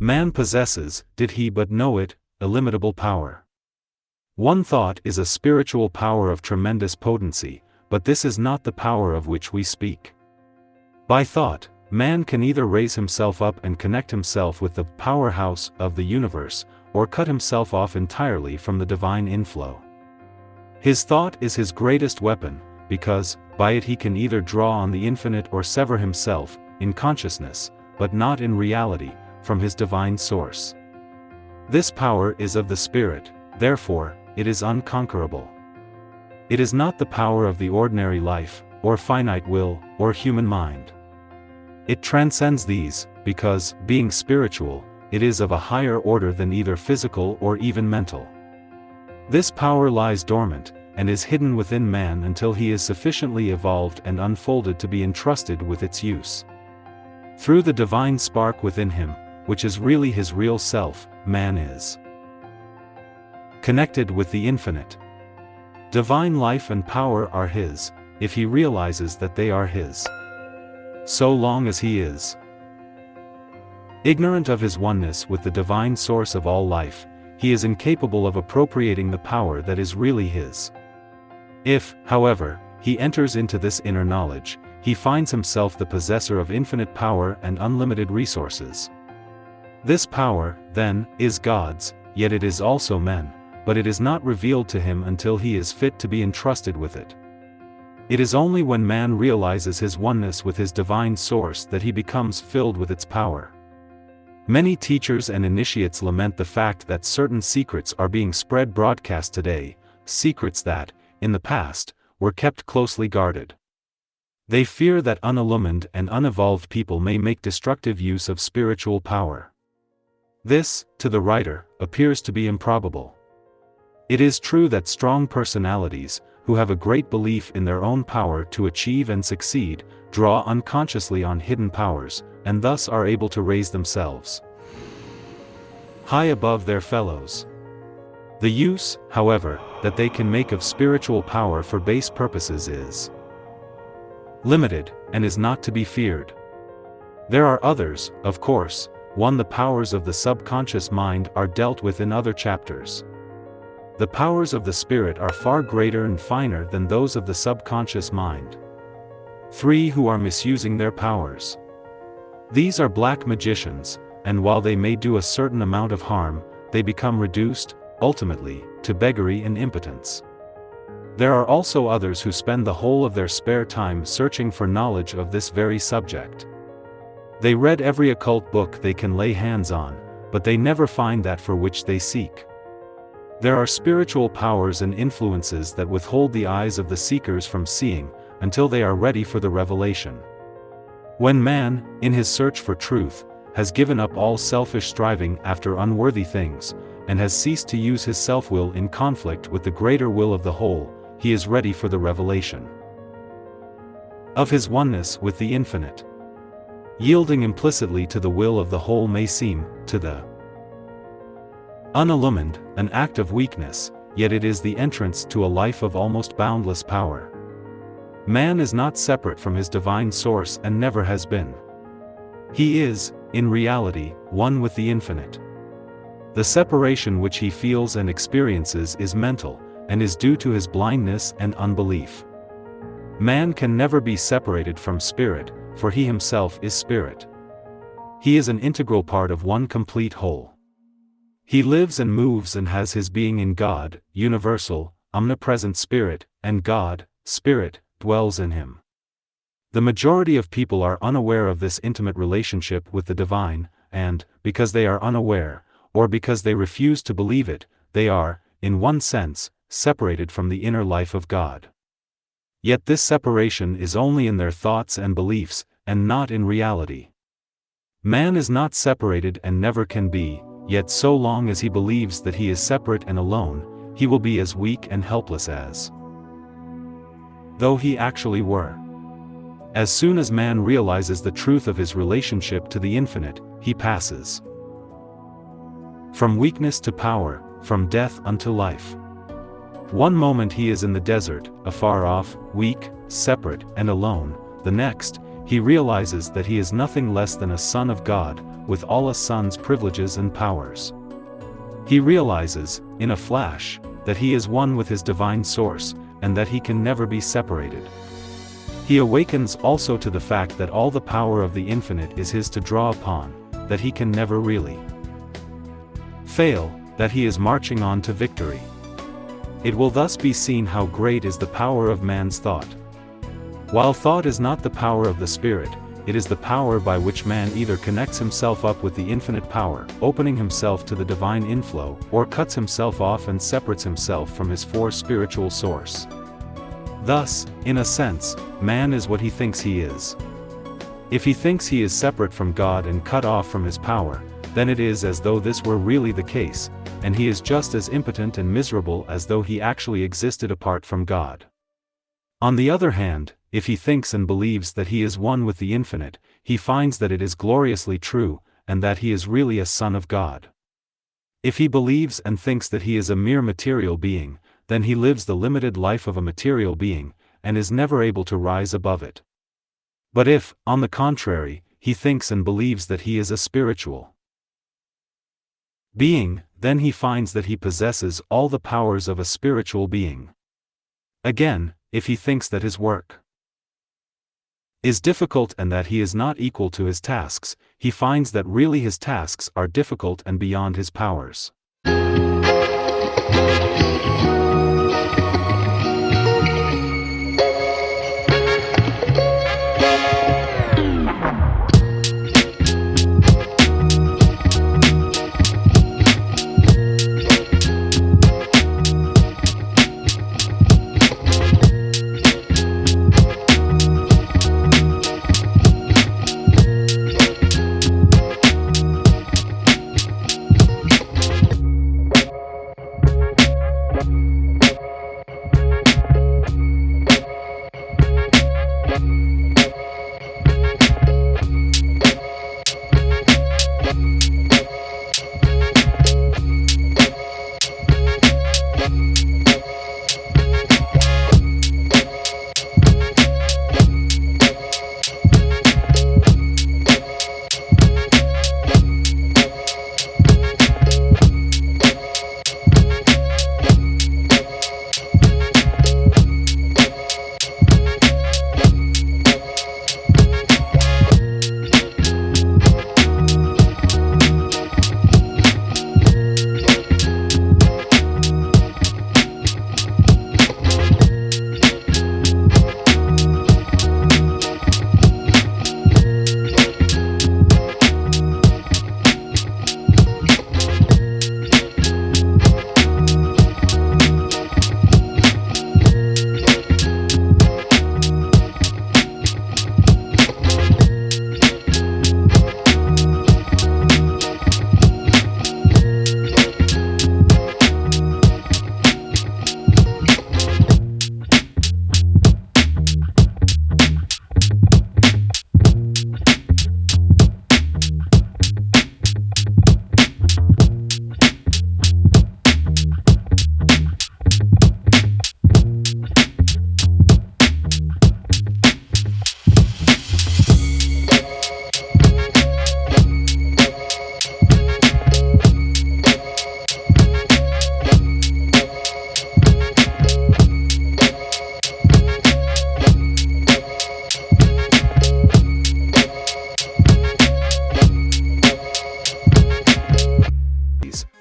Man possesses, did he but know it, illimitable power. One thought is a spiritual power of tremendous potency, but this is not the power of which we speak. By thought, man can either raise himself up and connect himself with the powerhouse of the universe, or cut himself off entirely from the divine inflow. His thought is his greatest weapon, because, by it he can either draw on the infinite or sever himself, in consciousness, but not in reality, from his divine source. This power is of the spirit, therefore, it is unconquerable. It is not the power of the ordinary life, or finite will, or human mind. It transcends these, because, being spiritual, it is of a higher order than either physical or even mental. This power lies dormant, and is hidden within man until he is sufficiently evolved and unfolded to be entrusted with its use. Through the divine spark within him, which is really his real self, man is connected with the infinite. Divine life and power are his, if he realizes that they are his. So long as he is ignorant of his oneness with the divine source of all life, he is incapable of appropriating the power that is really his. If, however, he enters into this inner knowledge, he finds himself the possessor of infinite power and unlimited resources. This power, then, is God's, yet it is also men, but it is not revealed to him until he is fit to be entrusted with it. It is only when man realizes his oneness with his divine source that he becomes filled with its power. Many teachers and initiates lament the fact that certain secrets are being spread broadcast today, secrets that, in the past, were kept closely guarded. They fear that unillumined and unevolved people may make destructive use of spiritual power. This, to the writer, appears to be improbable. It is true that strong personalities, who have a great belief in their own power to achieve and succeed, draw unconsciously on hidden powers, and thus are able to raise themselves high above their fellows. The use, however, that they can make of spiritual power for base purposes is limited, and is not to be feared. There are others, of course. The powers of the subconscious mind are dealt with in other chapters. The powers of the spirit are far greater and finer than those of the subconscious mind. 3 who are misusing their powers. These are black magicians, and while they may do a certain amount of harm, they become reduced, ultimately, to beggary and impotence. There are also others who spend the whole of their spare time searching for knowledge of this very subject. They read every occult book they can lay hands on, but they never find that for which they seek. There are spiritual powers and influences that withhold the eyes of the seekers from seeing, until they are ready for the revelation. When man, in his search for truth, has given up all selfish striving after unworthy things, and has ceased to use his self-will in conflict with the greater will of the whole, he is ready for the revelation of his oneness with the infinite. Yielding implicitly to the will of the whole may seem, to the unillumined, an act of weakness, yet it is the entrance to a life of almost boundless power. Man is not separate from his divine source and never has been. He is, in reality, one with the infinite. The separation which he feels and experiences is mental, and is due to his blindness and unbelief. Man can never be separated from spirit, for he himself is spirit. He is an integral part of one complete whole. He lives and moves and has his being in God, universal, omnipresent Spirit, and God, Spirit, dwells in him. The majority of people are unaware of this intimate relationship with the divine, and, because they are unaware, or because they refuse to believe it, they are, in one sense, separated from the inner life of God. Yet this separation is only in their thoughts and beliefs, and not in reality. Man is not separated and never can be, yet so long as he believes that he is separate and alone, he will be as weak and helpless as though he actually were. As soon as man realizes the truth of his relationship to the infinite, he passes from weakness to power, from death unto life. One moment he is in the desert, afar off, weak, separate, and alone. The next, he realizes that he is nothing less than a son of God, with all a son's privileges and powers. He realizes, in a flash, that he is one with his divine source, and that he can never be separated. He awakens also to the fact that all the power of the infinite is his to draw upon, that he can never really fail, that he is marching on to victory. It will thus be seen how great is the power of man's thought. While thought is not the power of the spirit, it is the power by which man either connects himself up with the infinite power, opening himself to the divine inflow, or cuts himself off and separates himself from his spiritual source. Thus, in a sense, man is what he thinks he is. If he thinks he is separate from God and cut off from his power, then it is as though this were really the case, and he is just as impotent and miserable as though he actually existed apart from God. On the other hand, if he thinks and believes that he is one with the infinite, he finds that it is gloriously true, and that he is really a son of God. If he believes and thinks that he is a mere material being, then he lives the limited life of a material being, and is never able to rise above it. But if, on the contrary, he thinks and believes that he is a spiritual being, then he finds that he possesses all the powers of a spiritual being. Again, if he thinks that his work is difficult and that he is not equal to his tasks, he finds that really his tasks are difficult and beyond his powers.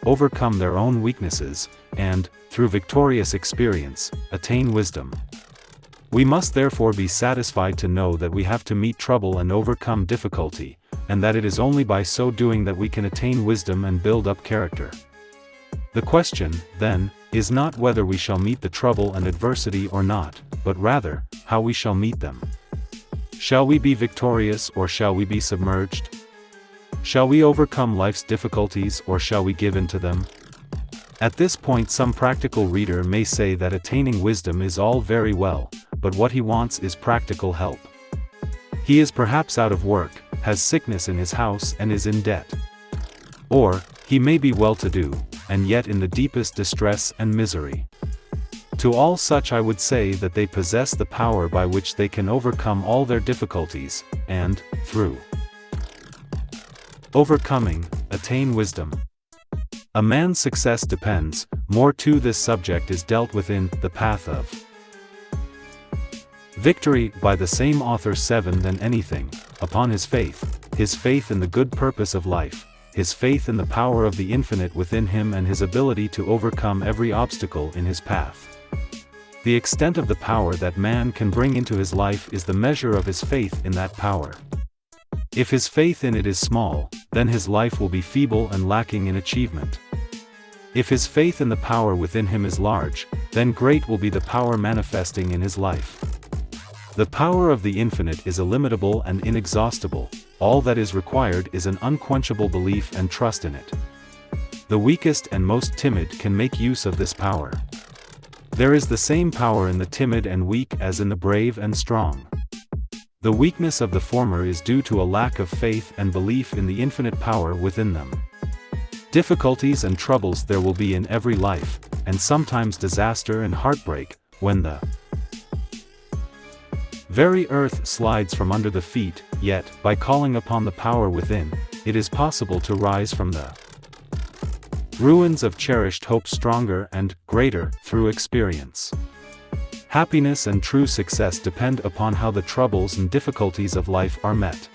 Overcome their own weaknesses, and, through victorious experience, attain wisdom. We must therefore be satisfied to know that we have to meet trouble and overcome difficulty, and that it is only by so doing that we can attain wisdom and build up character. The question, then, is not whether we shall meet the trouble and adversity or not, but rather, how we shall meet them. Shall we be victorious or shall we be submerged? Shall we overcome life's difficulties or shall we give in to them? At this point some practical reader may say that attaining wisdom is all very well, but what he wants is practical help. He is perhaps out of work, has sickness in his house and is in debt. Or, he may be well-to-do, and yet in the deepest distress and misery. To all such I would say that they possess the power by which they can overcome all their difficulties, and, through Overcoming, attain wisdom. A man's success depends, more to this subject is dealt with in The Path of Victory by the same author 7 than anything, upon his faith in the good purpose of life, his faith in the power of the infinite within him and his ability to overcome every obstacle in his path. The extent of the power that man can bring into his life is the measure of his faith in that power. If his faith in it is small, then his life will be feeble and lacking in achievement. If his faith in the power within him is large, then great will be the power manifesting in his life. The power of the infinite is illimitable and inexhaustible, all that is required is an unquenchable belief and trust in it. The weakest and most timid can make use of this power. There is the same power in the timid and weak as in the brave and strong. The weakness of the former is due to a lack of faith and belief in the infinite power within them. Difficulties and troubles there will be in every life, and sometimes disaster and heartbreak, when the very earth slides from under the feet, yet, by calling upon the power within, it is possible to rise from the ruins of cherished hope stronger and greater through experience. Happiness and true success depend upon how the troubles and difficulties of life are met.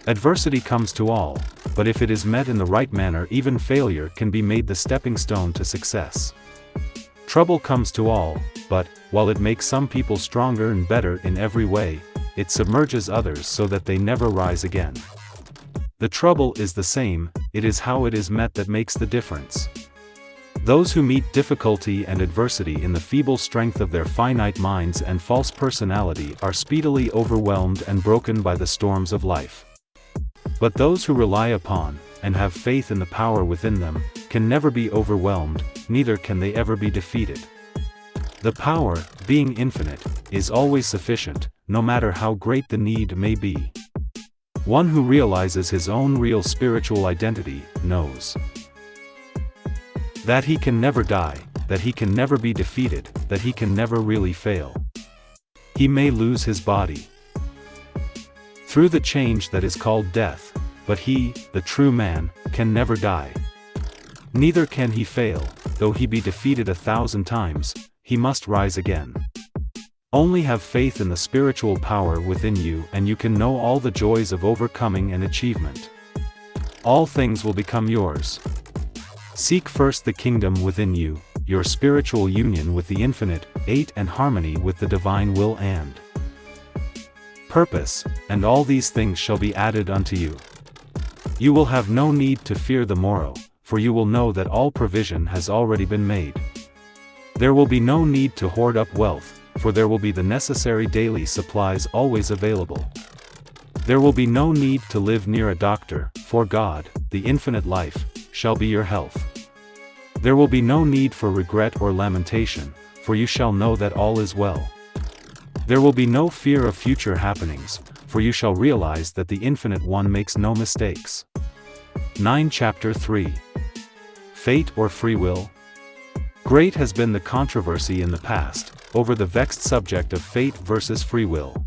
Adversity comes to all, but if it is met in the right manner, even failure can be made the stepping stone to success. Trouble comes to all, but, while it makes some people stronger and better in every way, it submerges others so that they never rise again. The trouble is the same, it is how it is met that makes the difference. Those who meet difficulty and adversity in the feeble strength of their finite minds and false personality are speedily overwhelmed and broken by the storms of life. But those who rely upon, and have faith in the power within them, can never be overwhelmed, neither can they ever be defeated. The power, being infinite, is always sufficient, no matter how great the need may be. One who realizes his own real spiritual identity, knows that he can never die, that he can never be defeated, that he can never really fail. He may lose his body through the change that is called death, but he, the true man, can never die. Neither can he fail, though he be defeated 1,000 times, he must rise again. Only have faith in the spiritual power within you and you can know all the joys of overcoming and achievement. All things will become yours. Seek first the kingdom within you, your spiritual union with the infinite, and harmony with the divine will and purpose, and all these things shall be added unto you. You will have no need to fear the morrow, for you will know that all provision has already been made. There will be no need to hoard up wealth, for there will be the necessary daily supplies always available. There will be no need to live near a doctor, for God, the infinite life, shall be your health. There will be no need for regret or lamentation, for you shall know that all is well. There will be no fear of future happenings, for you shall realize that the Infinite One makes no mistakes. 9 Chapter 3 Fate or Free Will? Great has been the controversy in the past, over the vexed subject of fate versus free will.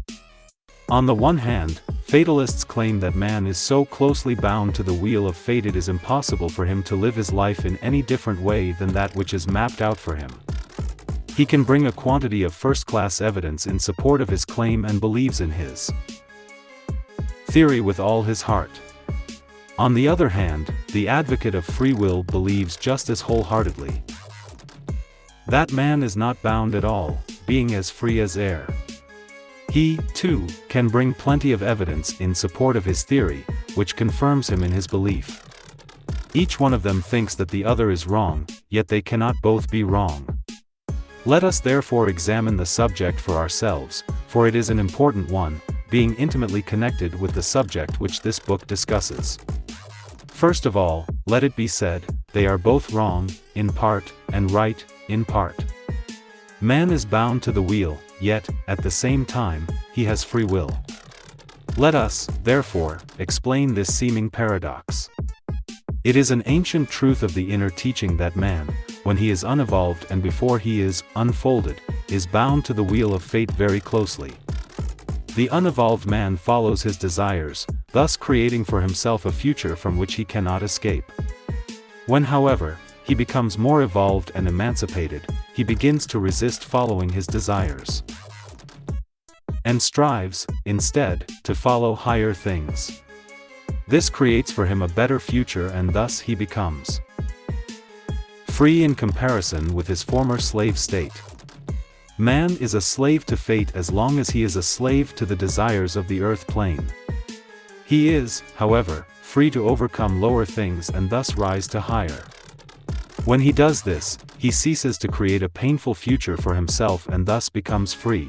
On the one hand, fatalists claim that man is so closely bound to the wheel of fate it is impossible for him to live his life in any different way than that which is mapped out for him. He can bring a quantity of first-class evidence in support of his claim and believes in his theory with all his heart. On the other hand, the advocate of free will believes just as wholeheartedly that man is not bound at all, being as free as air. He, too, can bring plenty of evidence in support of his theory, which confirms him in his belief. Each one of them thinks that the other is wrong, yet they cannot both be wrong. Let us therefore examine the subject for ourselves, for it is an important one, being intimately connected with the subject which this book discusses. First of all, let it be said, they are both wrong, in part, and right, in part. Man is bound to the wheel, yet, at the same time, he has free will. Let us, therefore, explain this seeming paradox. It is an ancient truth of the inner teaching that man, when he is unevolved and before he is unfolded, is bound to the wheel of fate very closely. The unevolved man follows his desires, thus creating for himself a future from which he cannot escape. When, however, he becomes more evolved and emancipated, he begins to resist following his desires and strives, instead, to follow higher things. This creates for him a better future, and thus he becomes free in comparison with his former slave state. Man is a slave to fate as long as he is a slave to the desires of the earth plane. He is, however, free to overcome lower things and thus rise to higher. When he does this, he ceases to create a painful future for himself and thus becomes free.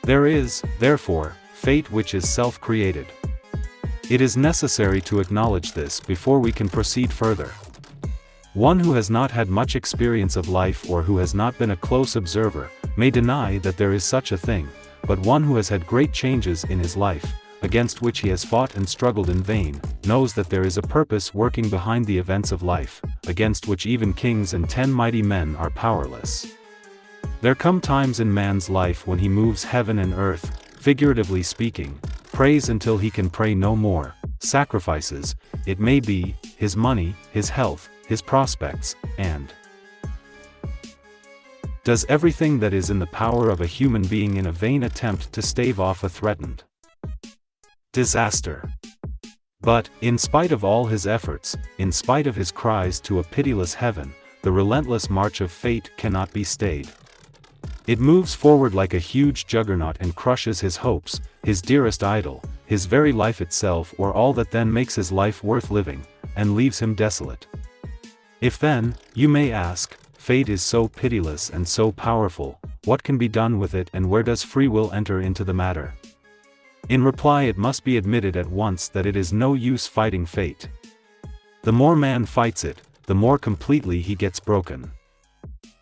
There is, therefore, fate which is self-created. It is necessary to acknowledge this before we can proceed further. One who has not had much experience of life or who has not been a close observer, may deny that there is such a thing, but one who has had great changes in his life, against which he has fought and struggled in vain, knows that there is a purpose working behind the events of life, against which even kings and 10 mighty men are powerless. There come times in man's life when he moves heaven and earth, figuratively speaking, prays until he can pray no more, sacrifices, it may be, his money, his health, his prospects, and does everything that is in the power of a human being in a vain attempt to stave off a threatened disaster. But, in spite of all his efforts, in spite of his cries to a pitiless heaven, the relentless march of fate cannot be stayed. It moves forward like a huge juggernaut and crushes his hopes, his dearest idol, his very life itself, or all that then makes his life worth living, and leaves him desolate. If then, you may ask, fate is so pitiless and so powerful, what can be done with it and where does free will enter into the matter? In reply, it must be admitted at once that it is no use fighting fate. The more man fights it, the more completely he gets broken.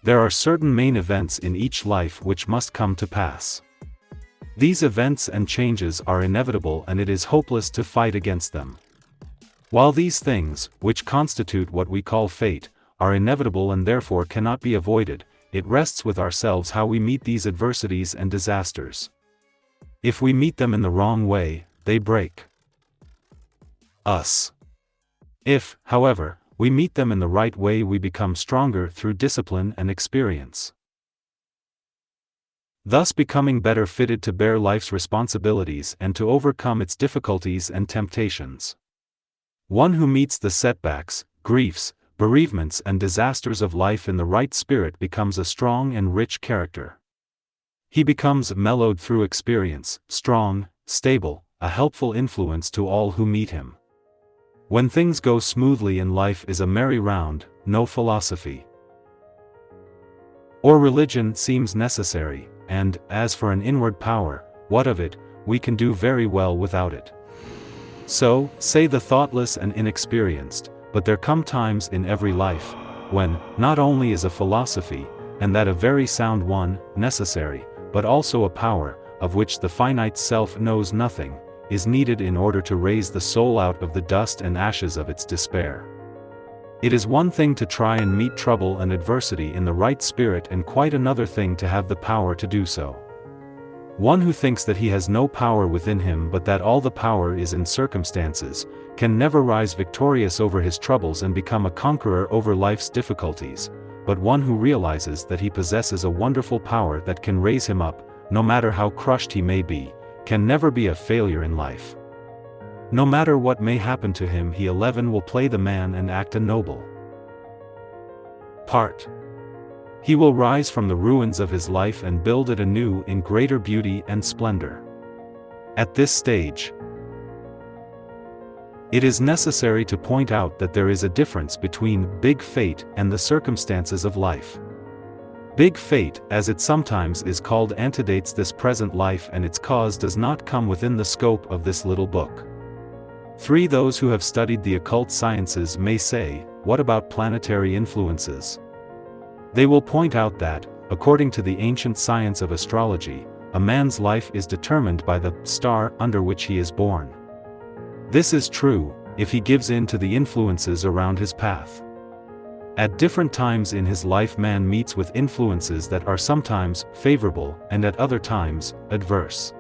There are certain main events in each life which must come to pass. These events and changes are inevitable and it is hopeless to fight against them. While these things, which constitute what we call fate, are inevitable and therefore cannot be avoided, it rests with ourselves how we meet these adversities and disasters. If we meet them in the wrong way, they break us. If, however, we meet them in the right way, we become stronger through discipline and experience, thus becoming better fitted to bear life's responsibilities and to overcome its difficulties and temptations. One who meets the setbacks, griefs, bereavements and disasters of life in the right spirit becomes a strong and rich character. He becomes mellowed through experience, strong, stable, a helpful influence to all who meet him. When things go smoothly and life is a merry round, no philosophy or religion seems necessary, and, as for an inward power, what of it, we can do very well without it. So, say the thoughtless and inexperienced, but there come times in every life, when, not only is a philosophy, and that a very sound one, necessary, but also a power, of which the finite self knows nothing, is needed in order to raise the soul out of the dust and ashes of its despair. It is one thing to try and meet trouble and adversity in the right spirit and quite another thing to have the power to do so. One who thinks that he has no power within him but that all the power is in circumstances, can never rise victorious over his troubles and become a conqueror over life's difficulties, but one who realizes that he possesses a wonderful power that can raise him up, no matter how crushed he may be, can never be a failure in life. No matter what may happen to him, he 11 will play the man and act a noble part. He will rise from the ruins of his life and build it anew in greater beauty and splendor. At this stage, it is necessary to point out that there is a difference between big fate and the circumstances of life. Big fate, as it sometimes is called, antedates this present life and its cause does not come within the scope of this little book. Those who have studied the occult sciences may say, what about planetary influences? They will point out that, according to the ancient science of astrology, a man's life is determined by the star under which he is born. This is true, if he gives in to the influences around his path. At different times in his life man meets with influences that are sometimes favorable and at other times adverse.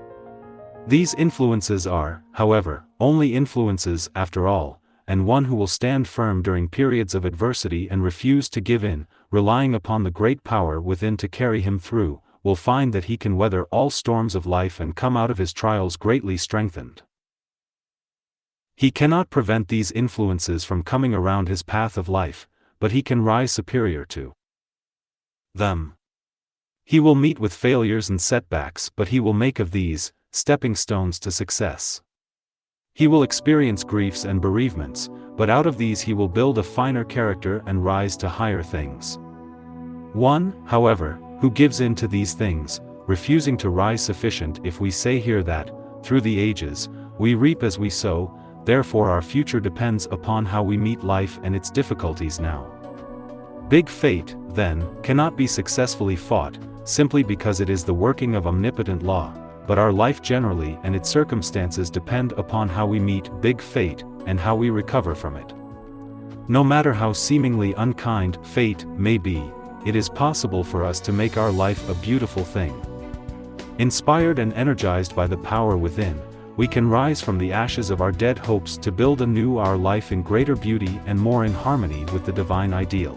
These influences are, however, only influences after all, and one who will stand firm during periods of adversity and refuse to give in, relying upon the great power within to carry him through, will find that he can weather all storms of life and come out of his trials greatly strengthened. He cannot prevent these influences from coming around his path of life, but he can rise superior to them. He will meet with failures and setbacks, but he will make of these stepping stones to success. He will experience griefs and bereavements, but out of these he will build a finer character and rise to higher things. One, however, who gives in to these things, refusing to rise sufficient, if we say here that, through the ages, we reap as we sow, therefore our future depends upon how we meet life and its difficulties now. Big fate, then, cannot be successfully fought, simply because it is the working of omnipotent law, but our life generally and its circumstances depend upon how we meet big fate, and how we recover from it. No matter how seemingly unkind fate may be, it is possible for us to make our life a beautiful thing. Inspired and energized by the power within, we can rise from the ashes of our dead hopes to build anew our life in greater beauty and more in harmony with the divine ideal.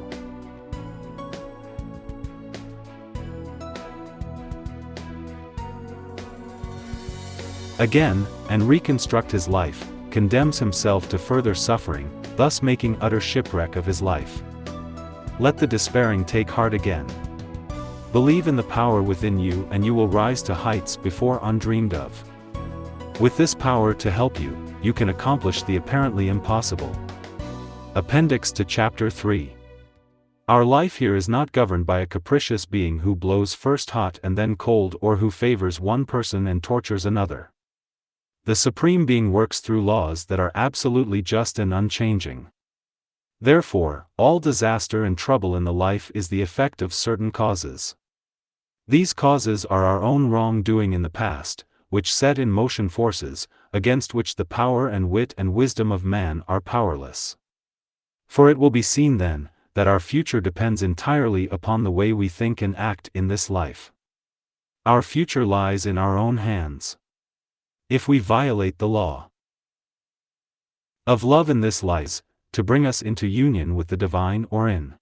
Again, and reconstruct his life, condemns himself to further suffering, thus making utter shipwreck of his life. Let the despairing take heart again. Believe in the power within you and you will rise to heights before undreamed of. With this power to help you, you can accomplish the apparently impossible. Appendix to Chapter 3. Our life here is not governed by a capricious being who blows first hot and then cold, or who favors one person and tortures another. The Supreme Being works through laws that are absolutely just and unchanging. Therefore, all disaster and trouble in the life is the effect of certain causes. These causes are our own wrongdoing in the past, which set in motion forces, against which the power and wit and wisdom of man are powerless. For it will be seen then, that our future depends entirely upon the way we think and act in this life. Our future lies in our own hands. If we violate the law of love in this lies, to bring us into union with the divine or in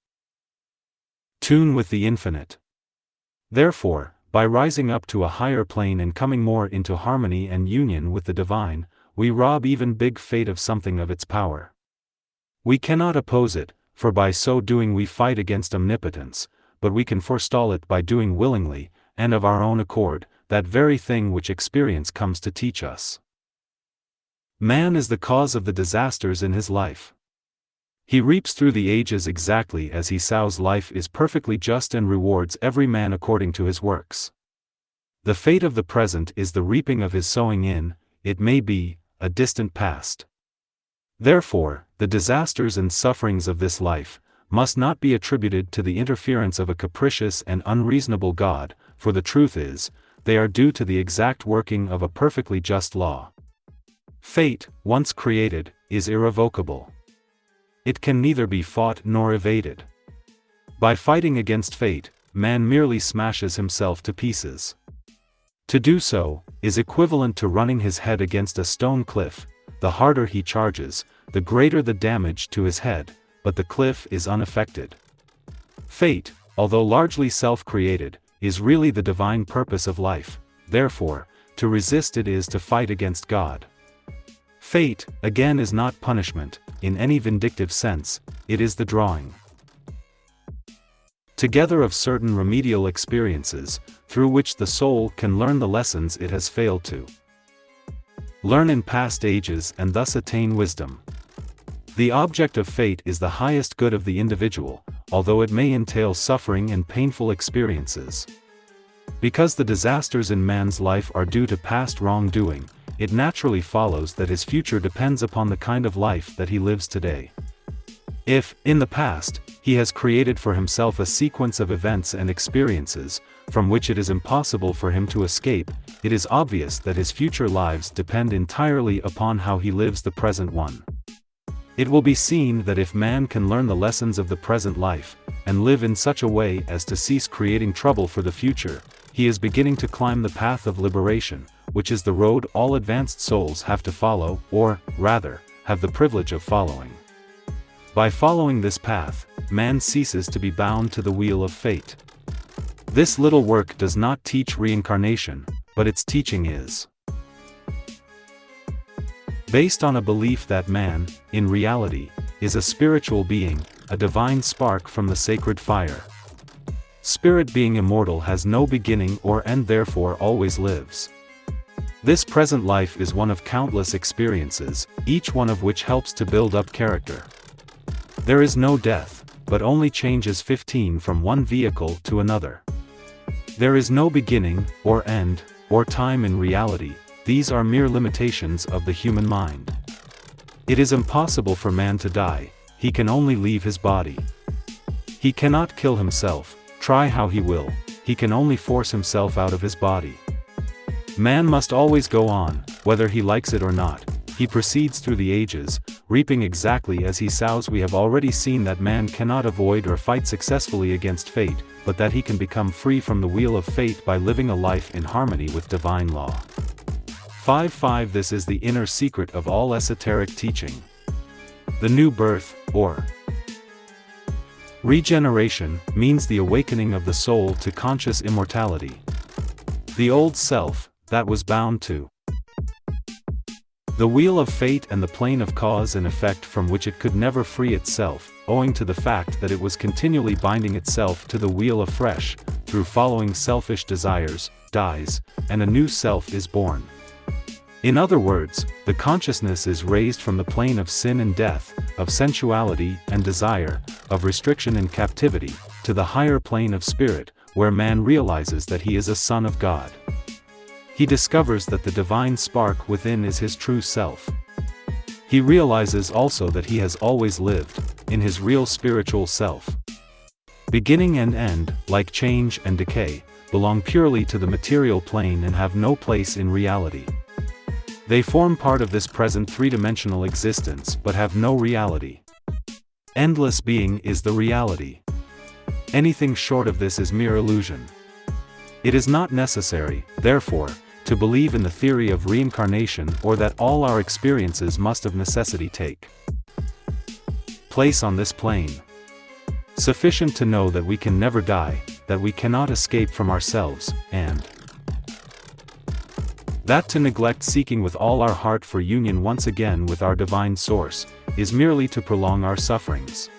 tune with the infinite. Therefore, by rising up to a higher plane and coming more into harmony and union with the divine, we rob even big fate of something of its power. We cannot oppose it, for by so doing we fight against omnipotence, but we can forestall it by doing willingly, and of our own accord, that very thing which experience comes to teach us. Man is the cause of the disasters in his life. He reaps through the ages exactly as he sows. Life is perfectly just and rewards every man according to his works. The fate of the present is the reaping of his sowing in, it may be, a distant past. Therefore, the disasters and sufferings of this life must not be attributed to the interference of a capricious and unreasonable God, for the truth is, they are due to the exact working of a perfectly just law. Fate, once created, is irrevocable. It can neither be fought nor evaded. By fighting against fate, man merely smashes himself to pieces. To do so is equivalent to running his head against a stone cliff. The harder he charges, the greater the damage to his head, but the cliff is unaffected. Fate, although largely self-created, is really the divine purpose of life, therefore, to resist it is to fight against God. Fate, again, is not punishment, in any vindictive sense, it is the drawing together of certain remedial experiences, through which the soul can learn the lessons it has failed to learn in past ages and thus attain wisdom. The object of fate is the highest good of the individual, although it may entail suffering and painful experiences. Because the disasters in man's life are due to past wrongdoing, it naturally follows that his future depends upon the kind of life that he lives today. If, in the past, he has created for himself a sequence of events and experiences, from which it is impossible for him to escape, it is obvious that his future lives depend entirely upon how he lives the present one. It will be seen that if man can learn the lessons of the present life, and live in such a way as to cease creating trouble for the future, he is beginning to climb the path of liberation, which is the road all advanced souls have to follow, or, rather, have the privilege of following. By following this path, man ceases to be bound to the wheel of fate. This little work does not teach reincarnation, but its teaching is based on a belief that man, in reality, is a spiritual being, a divine spark from the sacred fire. Spirit being immortal has no beginning or end, therefore always lives. This present life is one of countless experiences, each one of which helps to build up character. There is no death, but only changes 15 from one vehicle to another. There is no beginning, or end, or time in reality. These are mere limitations of the human mind. It is impossible for man to die, he can only leave his body. He cannot kill himself, try how he will, he can only force himself out of his body. Man must always go on, whether he likes it or not. He proceeds through the ages, reaping exactly as he sows. We have already seen that man cannot avoid or fight successfully against fate, but that he can become free from the wheel of fate by living a life in harmony with divine law. 5.5 This is the inner secret of all esoteric teaching. The new birth, or regeneration, means the awakening of the soul to conscious immortality. The old self, that was bound to the wheel of fate and the plane of cause and effect from which it could never free itself, owing to the fact that it was continually binding itself to the wheel afresh, through following selfish desires, dies, and a new self is born. In other words, the consciousness is raised from the plane of sin and death, of sensuality and desire, of restriction and captivity, to the higher plane of spirit, where man realizes that he is a son of God. He discovers that the divine spark within is his true self. He realizes also that he has always lived, in his real spiritual self. Beginning and end, like change and decay, belong purely to the material plane and have no place in reality. They form part of this present three-dimensional existence but have no reality. Endless being is the reality. Anything short of this is mere illusion. It is not necessary, therefore, to believe in the theory of reincarnation or that all our experiences must of necessity take place on this plane. Sufficient to know that we can never die, that we cannot escape from ourselves, and that to neglect seeking with all our heart for union once again with our divine source, is merely to prolong our sufferings.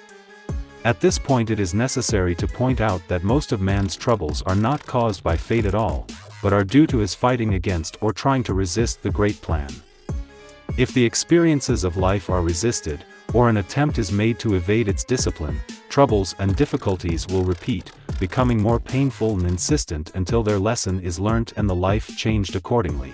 At this point it is necessary to point out that most of man's troubles are not caused by fate at all, but are due to his fighting against or trying to resist the great plan. If the experiences of life are resisted, or an attempt is made to evade its discipline, troubles and difficulties will repeat, becoming more painful and insistent until their lesson is learnt and the life changed accordingly.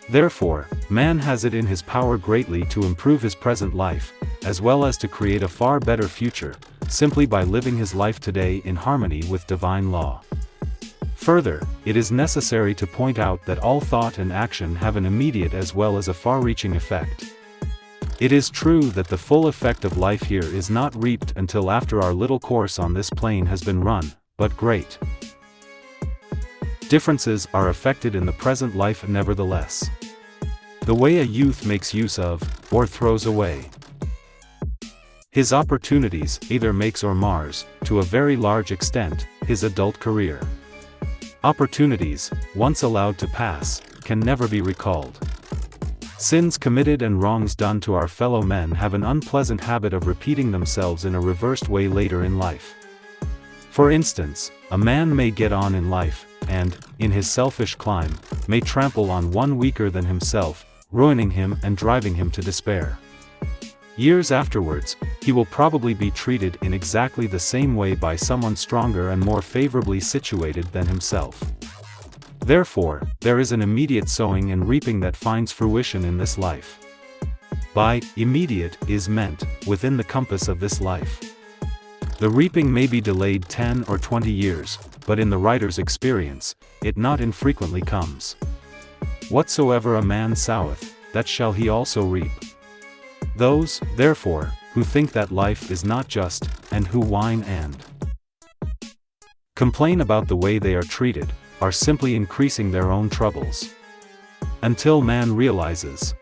Therefore, man has it in his power greatly to improve his present life, as well as to create a far better future, simply by living his life today in harmony with divine law. Further, it is necessary to point out that all thought and action have an immediate as well as a far-reaching effect. It is true that the full effect of life here is not reaped until after our little course on this plane has been run, but great differences are affected in the present life nevertheless. The way a youth makes use of, or throws away, his opportunities either makes or mars, to a very large extent, his adult career. Opportunities, once allowed to pass, can never be recalled. Sins committed and wrongs done to our fellow men have an unpleasant habit of repeating themselves in a reversed way later in life. For instance, a man may get on in life, and, in his selfish climb, may trample on one weaker than himself, ruining him and driving him to despair. Years afterwards, he will probably be treated in exactly the same way by someone stronger and more favorably situated than himself. Therefore, there is an immediate sowing and reaping that finds fruition in this life. By immediate is meant, within the compass of this life. The reaping may be delayed 10 or 20 years, but in the writer's experience, it not infrequently comes. Whatsoever a man soweth, that shall he also reap. Those, therefore, who think that life is not just, and who whine and complain about the way they are treated, are simply increasing their own troubles. Until man realizes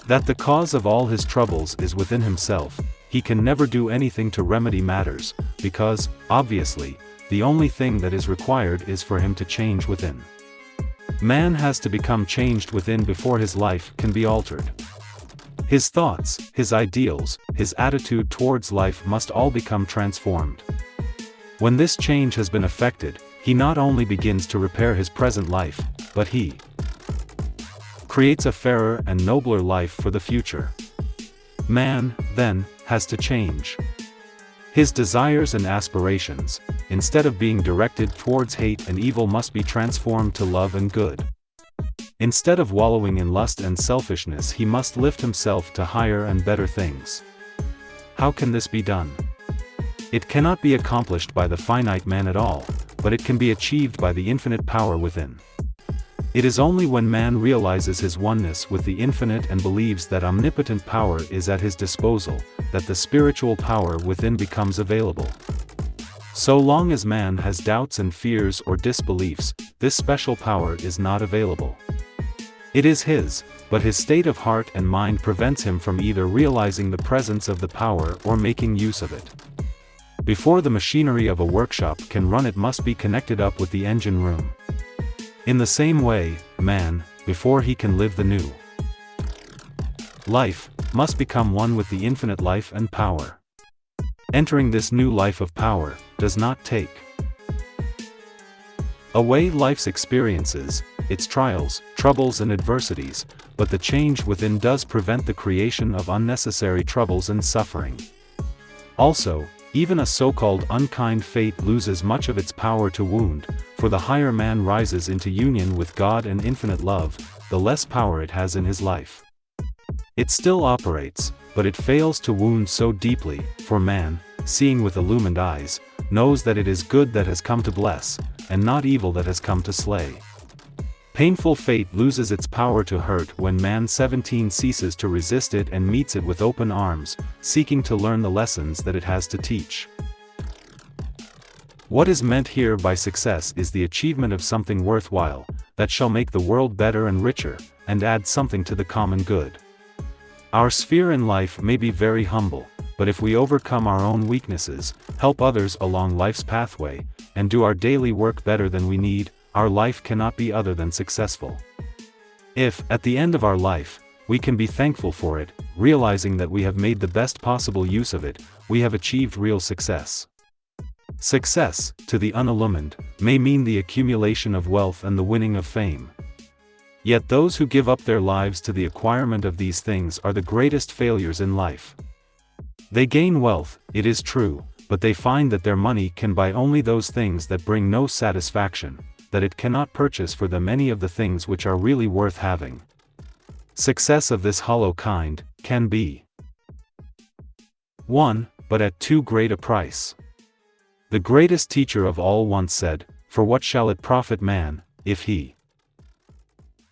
that the cause of all his troubles is within himself, he can never do anything to remedy matters, because, obviously, the only thing that is required is for him to change within. Man has to become changed within before his life can be altered. His thoughts, his ideals, his attitude towards life must all become transformed. When this change has been effected, he not only begins to repair his present life, but he creates a fairer and nobler life for the future. Man, then, has to change. His desires and aspirations, instead of being directed towards hate and evil, must be transformed to love and good. Instead of wallowing in lust and selfishness, he must lift himself to higher and better things. How can this be done? It cannot be accomplished by the finite man at all, but it can be achieved by the infinite power within. It is only when man realizes his oneness with the infinite and believes that omnipotent power is at his disposal, that the spiritual power within becomes available. So long as man has doubts and fears or disbeliefs, this special power is not available. It is his, but his state of heart and mind prevents him from either realizing the presence of the power or making use of it. Before the machinery of a workshop can run, it must be connected up with the engine room. In the same way, man, before he can live the new life, must become one with the infinite life and power. Entering this new life of power does not take away life's experiences, its trials, troubles and adversities, but the change within does prevent the creation of unnecessary troubles and suffering. Also, even a so-called unkind fate loses much of its power to wound, for the higher man rises into union with God and infinite love, the less power it has in his life. It still operates, but it fails to wound so deeply, for man, seeing with illumined eyes, knows that it is good that has come to bless, and not evil that has come to slay. Painful fate loses its power to hurt when man 17 ceases to resist it and meets it with open arms, seeking to learn the lessons that it has to teach. What is meant here by success is the achievement of something worthwhile, that shall make the world better and richer, and add something to the common good. Our sphere in life may be very humble, but if we overcome our own weaknesses, help others along life's pathway, and do our daily work better than we need, our life cannot be other than successful. If, at the end of our life, we can be thankful for it, realizing that we have made the best possible use of it, we have achieved real success. Success, to the unillumined, may mean the accumulation of wealth and the winning of fame. Yet those who give up their lives to the acquirement of these things are the greatest failures in life. They gain wealth, it is true, but they find that their money can buy only those things that bring no satisfaction, that it cannot purchase for them any of the things which are really worth having. Success of this hollow kind can be won, but at too great a price. The greatest teacher of all once said, "For what shall it profit man, if he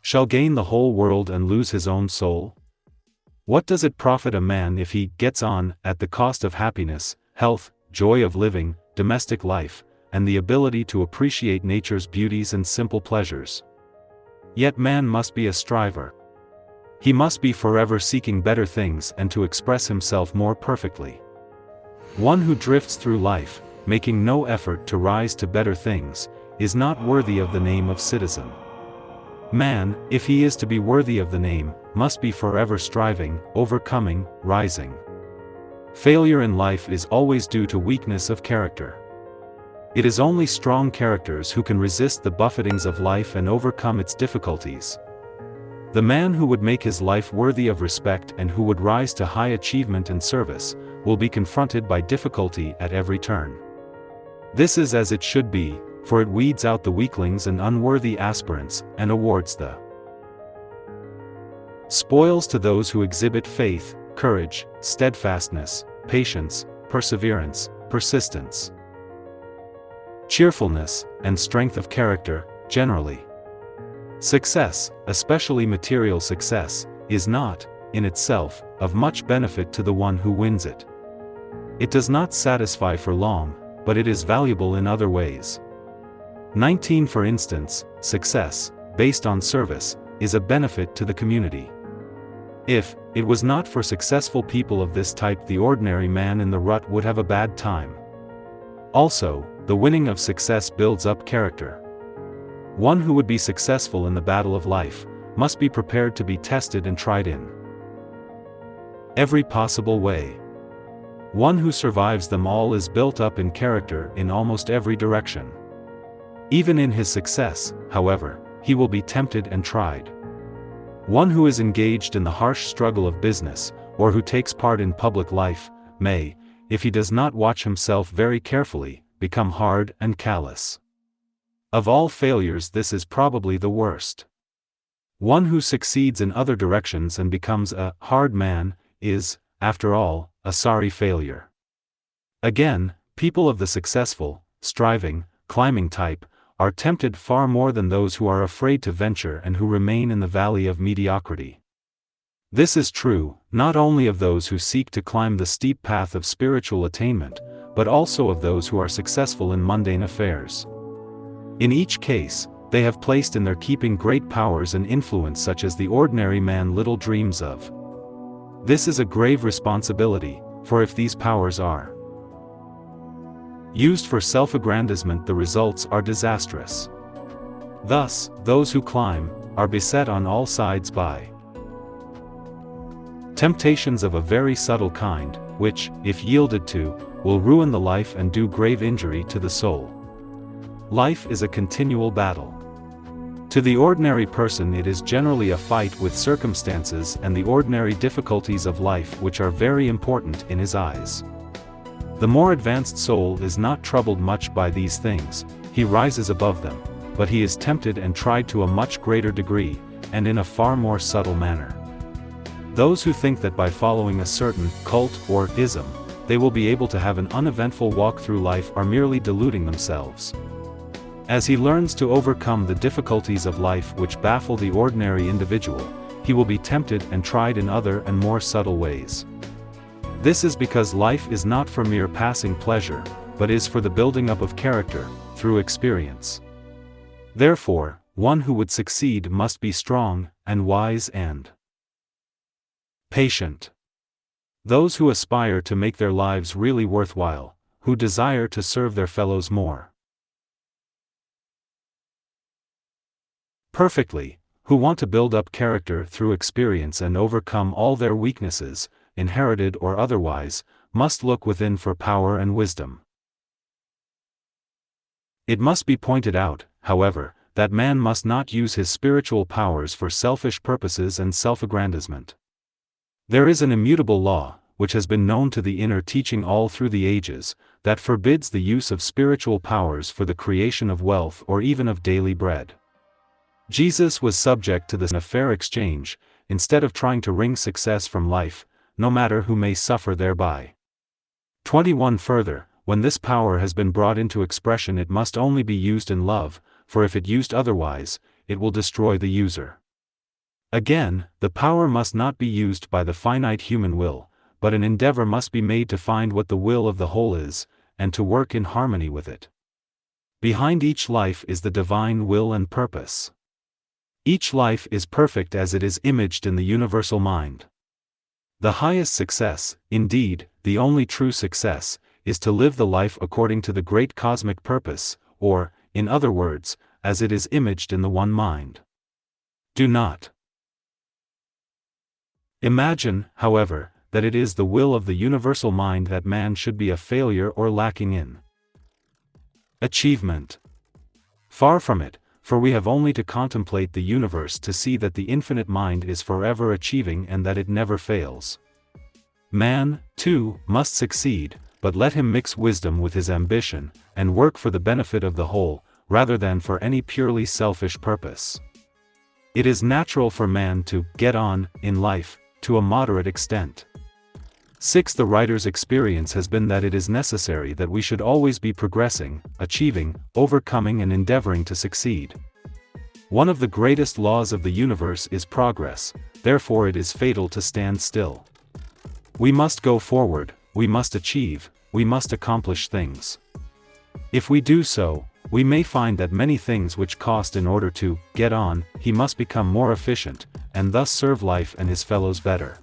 shall gain the whole world and lose his own soul? What does it profit a man if he gets on at the cost of happiness, health, joy of living, domestic life, and the ability to appreciate nature's beauties and simple pleasures?" Yet man must be a striver. He must be forever seeking better things and to express himself more perfectly. One who drifts through life, making no effort to rise to better things, is not worthy of the name of citizen. Man, if he is to be worthy of the name, must be forever striving, overcoming, rising. Failure in life is always due to weakness of character. It is only strong characters who can resist the buffetings of life and overcome its difficulties. The man who would make his life worthy of respect and who would rise to high achievement and service, will be confronted by difficulty at every turn. This is as it should be, for it weeds out the weaklings and unworthy aspirants, and awards the spoils to those who exhibit faith, courage, steadfastness, patience, perseverance, persistence, cheerfulness, and strength of character, generally. Success, especially material success, is not, in itself, of much benefit to the one who wins it. It does not satisfy for long, but it is valuable in other ways. 19 For instance, success, based on service, is a benefit to the community. If it was not for successful people of this type, the ordinary man in the rut would have a bad time. Also, the winning of success builds up character. One who would be successful in the battle of life must be prepared to be tested and tried in every possible way. One who survives them all is built up in character in almost every direction. Even in his success, however, he will be tempted and tried. One who is engaged in the harsh struggle of business, or who takes part in public life, may, if he does not watch himself very carefully, become hard and callous. Of all failures, this is probably the worst. One who succeeds in other directions and becomes a hard man is, after all, a sorry failure. Again, people of the successful, striving, climbing type are tempted far more than those who are afraid to venture and who remain in the valley of mediocrity. This is true, not only of those who seek to climb the steep path of spiritual attainment, but also of those who are successful in mundane affairs. In each case, they have placed in their keeping great powers and influence such as the ordinary man little dreams of. This is a grave responsibility, for if these powers are used for self-aggrandizement, the results are disastrous. Thus, those who climb are beset on all sides by temptations of a very subtle kind, which, if yielded to, will ruin the life and do grave injury to the soul. Life is a continual battle. To the ordinary person, it is generally a fight with circumstances and the ordinary difficulties of life, which are very important in his eyes. The more advanced soul is not troubled much by these things, he rises above them, but he is tempted and tried to a much greater degree, and in a far more subtle manner. Those who think that by following a certain cult or ism, they will be able to have an uneventful walk through life are merely deluding themselves. As he learns to overcome the difficulties of life which baffle the ordinary individual, he will be tempted and tried in other and more subtle ways. This is because life is not for mere passing pleasure, but is for the building up of character, through experience. Therefore, one who would succeed must be strong, and wise and patient. Those who aspire to make their lives really worthwhile, who desire to serve their fellows more perfectly, who want to build up character through experience and overcome all their weaknesses, inherited or otherwise, must look within for power and wisdom. It must be pointed out, however, that man must not use his spiritual powers for selfish purposes and self-aggrandizement. There is an immutable law, which has been known to the inner teaching all through the ages, that forbids the use of spiritual powers for the creation of wealth or even of daily bread. Jesus was subject to this fair exchange, instead of trying to wring success from life, no matter who may suffer thereby. 21 Further, when this power has been brought into expression, it must only be used in love, for if it used otherwise, it will destroy the user. Again, the power must not be used by the finite human will, but an endeavor must be made to find what the will of the whole is, and to work in harmony with it. Behind each life is the divine will and purpose. Each life is perfect as it is imaged in the universal mind. The highest success, indeed, the only true success, is to live the life according to the great cosmic purpose, or, in other words, as it is imaged in the one mind. Do not imagine, however, that it is the will of the universal mind that man should be a failure or lacking in achievement. Far from it, for we have only to contemplate the universe to see that the infinite mind is forever achieving and that it never fails. Man, too, must succeed, but let him mix wisdom with his ambition, and work for the benefit of the whole, rather than for any purely selfish purpose. It is natural for man to get on in life, to a moderate extent. 6. The writer's experience has been that it is necessary that we should always be progressing, achieving, overcoming and endeavoring to succeed. One of the greatest laws of the universe is progress, therefore it is fatal to stand still. We must go forward, we must achieve, we must accomplish things. If we do so, we may find that many things which cost in order to get on, he must become more efficient, and thus serve life and his fellows better.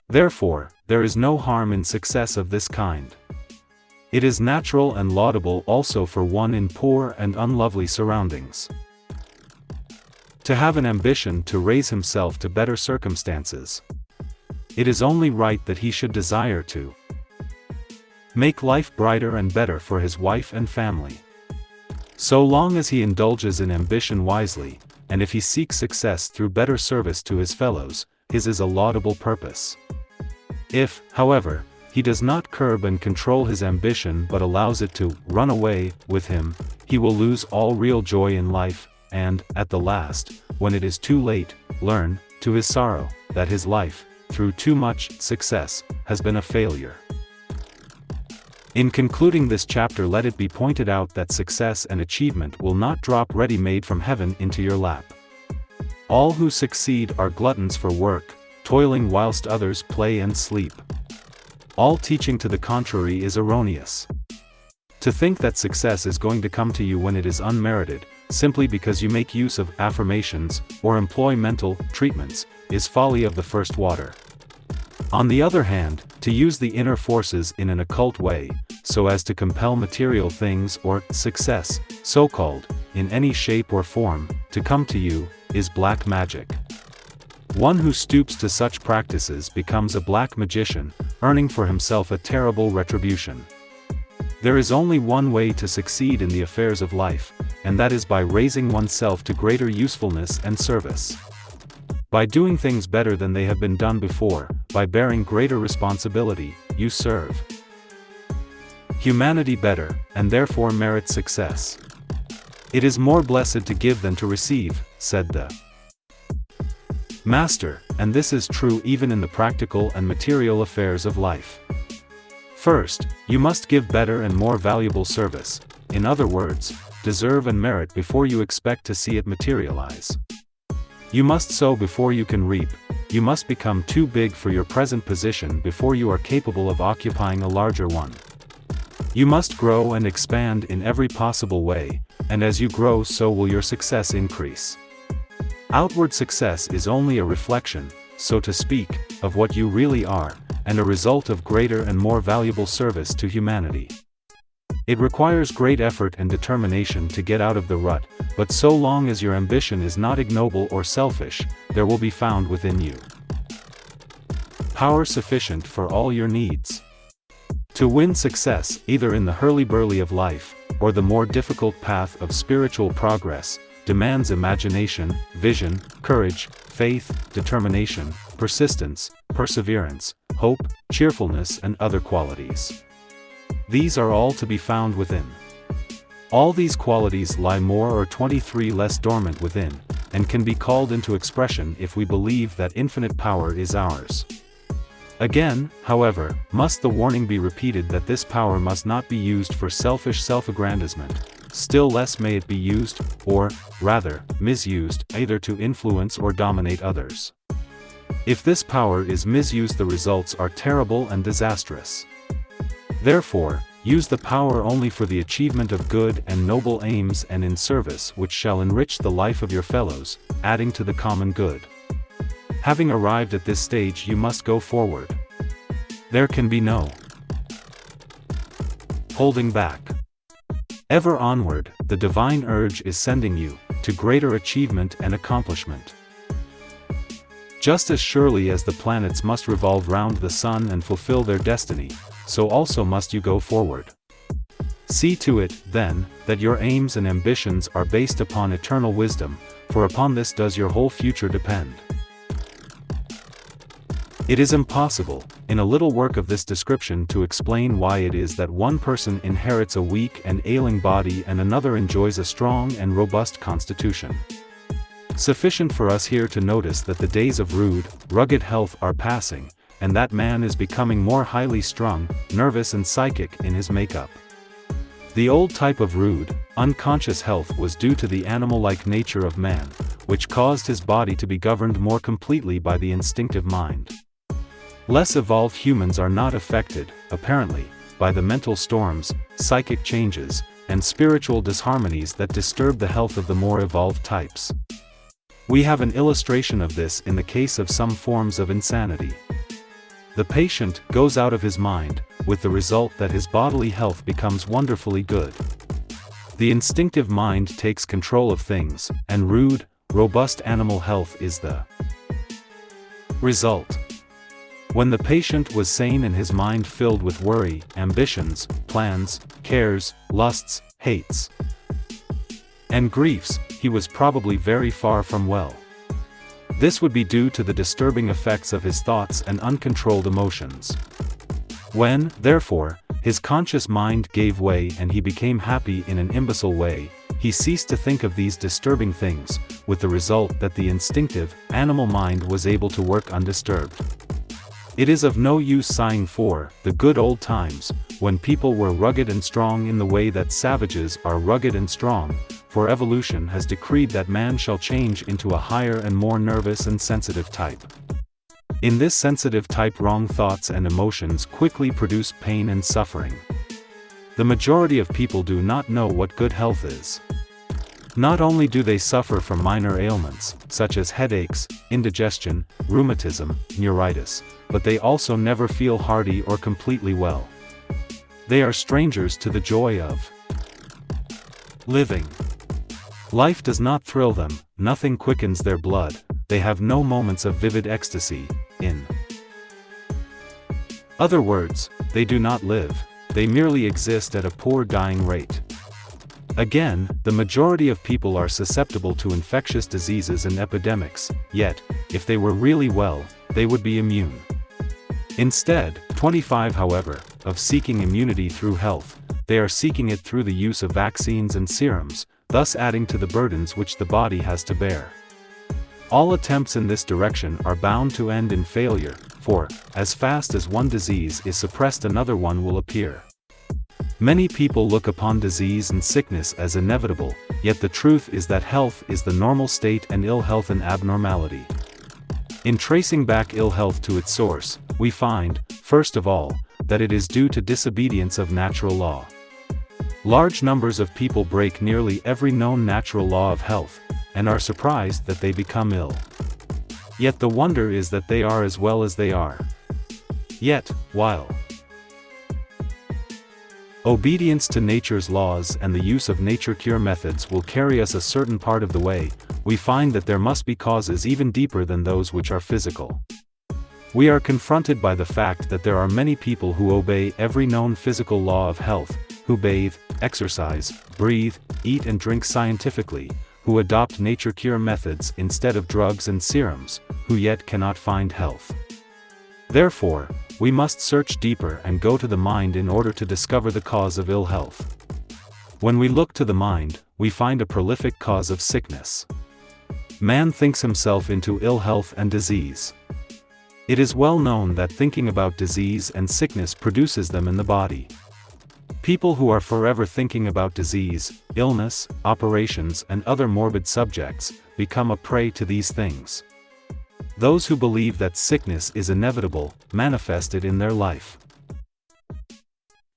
Therefore, there is no harm in success of this kind. It is natural and laudable also for one in poor and unlovely surroundings to have an ambition to raise himself to better circumstances. It is only right that he should desire to make life brighter and better for his wife and family. So long as he indulges in ambition wisely, and if he seeks success through better service to his fellows, his is a laudable purpose. If, however, he does not curb and control his ambition but allows it to run away with him, he will lose all real joy in life, and, at the last, when it is too late, learn, to his sorrow, that his life, through too much success, has been a failure. In concluding this chapter, let it be pointed out that success and achievement will not drop ready-made from heaven into your lap. All who succeed are gluttons for work, toiling whilst others play and sleep. All teaching to the contrary is erroneous. To think that success is going to come to you when it is unmerited, simply because you make use of affirmations, or employ mental treatments, is folly of the first water. On the other hand, to use the inner forces in an occult way, so as to compel material things or success, so-called, in any shape or form, to come to you, is black magic. One who stoops to such practices becomes a black magician, earning for himself a terrible retribution. There is only one way to succeed in the affairs of life, and that is by raising oneself to greater usefulness and service. By doing things better than they have been done before, by bearing greater responsibility, you serve humanity better, and therefore merit success. It is more blessed to give than to receive, said the Master, and this is true even in the practical and material affairs of life. First, you must give better and more valuable service, in other words, deserve and merit before you expect to see it materialize. You must sow before you can reap, you must become too big for your present position before you are capable of occupying a larger one. You must grow and expand in every possible way, and as you grow so will your success increase. Outward success is only a reflection, so to speak, of what you really are, and a result of greater and more valuable service to humanity. It requires great effort and determination to get out of the rut, but so long as your ambition is not ignoble or selfish, there will be found within you power sufficient for all your needs. To win success, either in the hurly-burly of life, or the more difficult path of spiritual progress, demands imagination, vision, courage, faith, determination, persistence, perseverance, hope, cheerfulness and other qualities. These are all to be found within. All these qualities lie more or 23 less dormant within, and can be called into expression if we believe that infinite power is ours. Again, however, must the warning be repeated that this power must not be used for selfish self-aggrandizement, still less may it be used, or, rather, misused, either to influence or dominate others. If this power is misused, the results are terrible and disastrous. Therefore, use the power only for the achievement of good and noble aims and in service which shall enrich the life of your fellows, adding to the common good. Having arrived at this stage, you must go forward. There can be no holding back. Ever onward, the divine urge is sending you to greater achievement and accomplishment. Just as surely as the planets must revolve round the sun and fulfill their destiny, so also must you go forward. See to it, then, that your aims and ambitions are based upon eternal wisdom, for upon this does your whole future depend. It is impossible, in a little work of this description, to explain why it is that one person inherits a weak and ailing body and another enjoys a strong and robust constitution. Sufficient for us here to notice that the days of rude, rugged health are passing, and that man is becoming more highly strung, nervous and psychic in his makeup. The old type of rude, unconscious health was due to the animal-like nature of man, which caused his body to be governed more completely by the instinctive mind. Less evolved humans are not affected, apparently, by the mental storms, psychic changes, and spiritual disharmonies that disturb the health of the more evolved types. We have an illustration of this in the case of some forms of insanity. The patient goes out of his mind, with the result that his bodily health becomes wonderfully good. The instinctive mind takes control of things, and rude, robust animal health is the result. When the patient was sane and his mind filled with worry, ambitions, plans, cares, lusts, hates, and griefs, he was probably very far from well. This would be due to the disturbing effects of his thoughts and uncontrolled emotions. When, therefore, his conscious mind gave way and he became happy in an imbecile way, he ceased to think of these disturbing things, with the result that the instinctive, animal mind was able to work undisturbed. It is of no use sighing for the good old times, when people were rugged and strong in the way that savages are rugged and strong, for evolution has decreed that man shall change into a higher and more nervous and sensitive type. In this sensitive type, wrong thoughts and emotions quickly produce pain and suffering. The majority of people do not know what good health is. Not only do they suffer from minor ailments, such as headaches, indigestion, rheumatism, neuritis, but they also never feel hearty or completely well. They are strangers to the joy of living. Life does not thrill them, nothing quickens their blood, they have no moments of vivid ecstasy. In other words, they do not live, they merely exist at a poor dying rate. Again, the majority of people are susceptible to infectious diseases and epidemics, yet, if they were really well, they would be immune. Instead, 25 however, of seeking immunity through health, they are seeking it through the use of vaccines and serums, thus adding to the burdens which the body has to bear. All attempts in this direction are bound to end in failure, for, as fast as one disease is suppressed, another one will appear. Many people look upon disease and sickness as inevitable, yet the truth is that health is the normal state and ill health an abnormality. In tracing back ill health to its source, we find, first of all, that it is due to disobedience of natural law. Large numbers of people break nearly every known natural law of health, and are surprised that they become ill. Yet the wonder is that they are as well as they are. Yet, while obedience to nature's laws and the use of nature cure methods will carry us a certain part of the way, we find that there must be causes even deeper than those which are physical. We are confronted by the fact that there are many people who obey every known physical law of health, who bathe, exercise, breathe, eat and drink scientifically, who adopt nature cure methods instead of drugs and serums, who yet cannot find health. Therefore, we must search deeper and go to the mind in order to discover the cause of ill health. When we look to the mind, we find a prolific cause of sickness. Man thinks himself into ill health and disease. It is well known that thinking about disease and sickness produces them in the body. People who are forever thinking about disease, illness, operations and other morbid subjects, become a prey to these things. Those who believe that sickness is inevitable, manifest it in their life.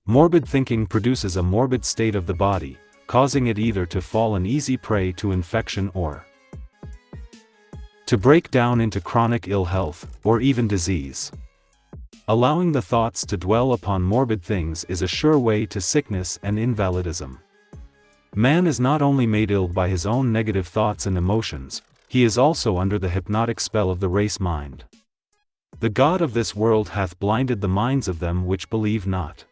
Morbid thinking produces a morbid state of the body, causing it either to fall an easy prey to infection or to break down into chronic ill health, or even disease. Allowing the thoughts to dwell upon morbid things is a sure way to sickness and invalidism. Man is not only made ill by his own negative thoughts and emotions, he is also under the hypnotic spell of the race mind. The God of this world hath blinded the minds of them which believe not.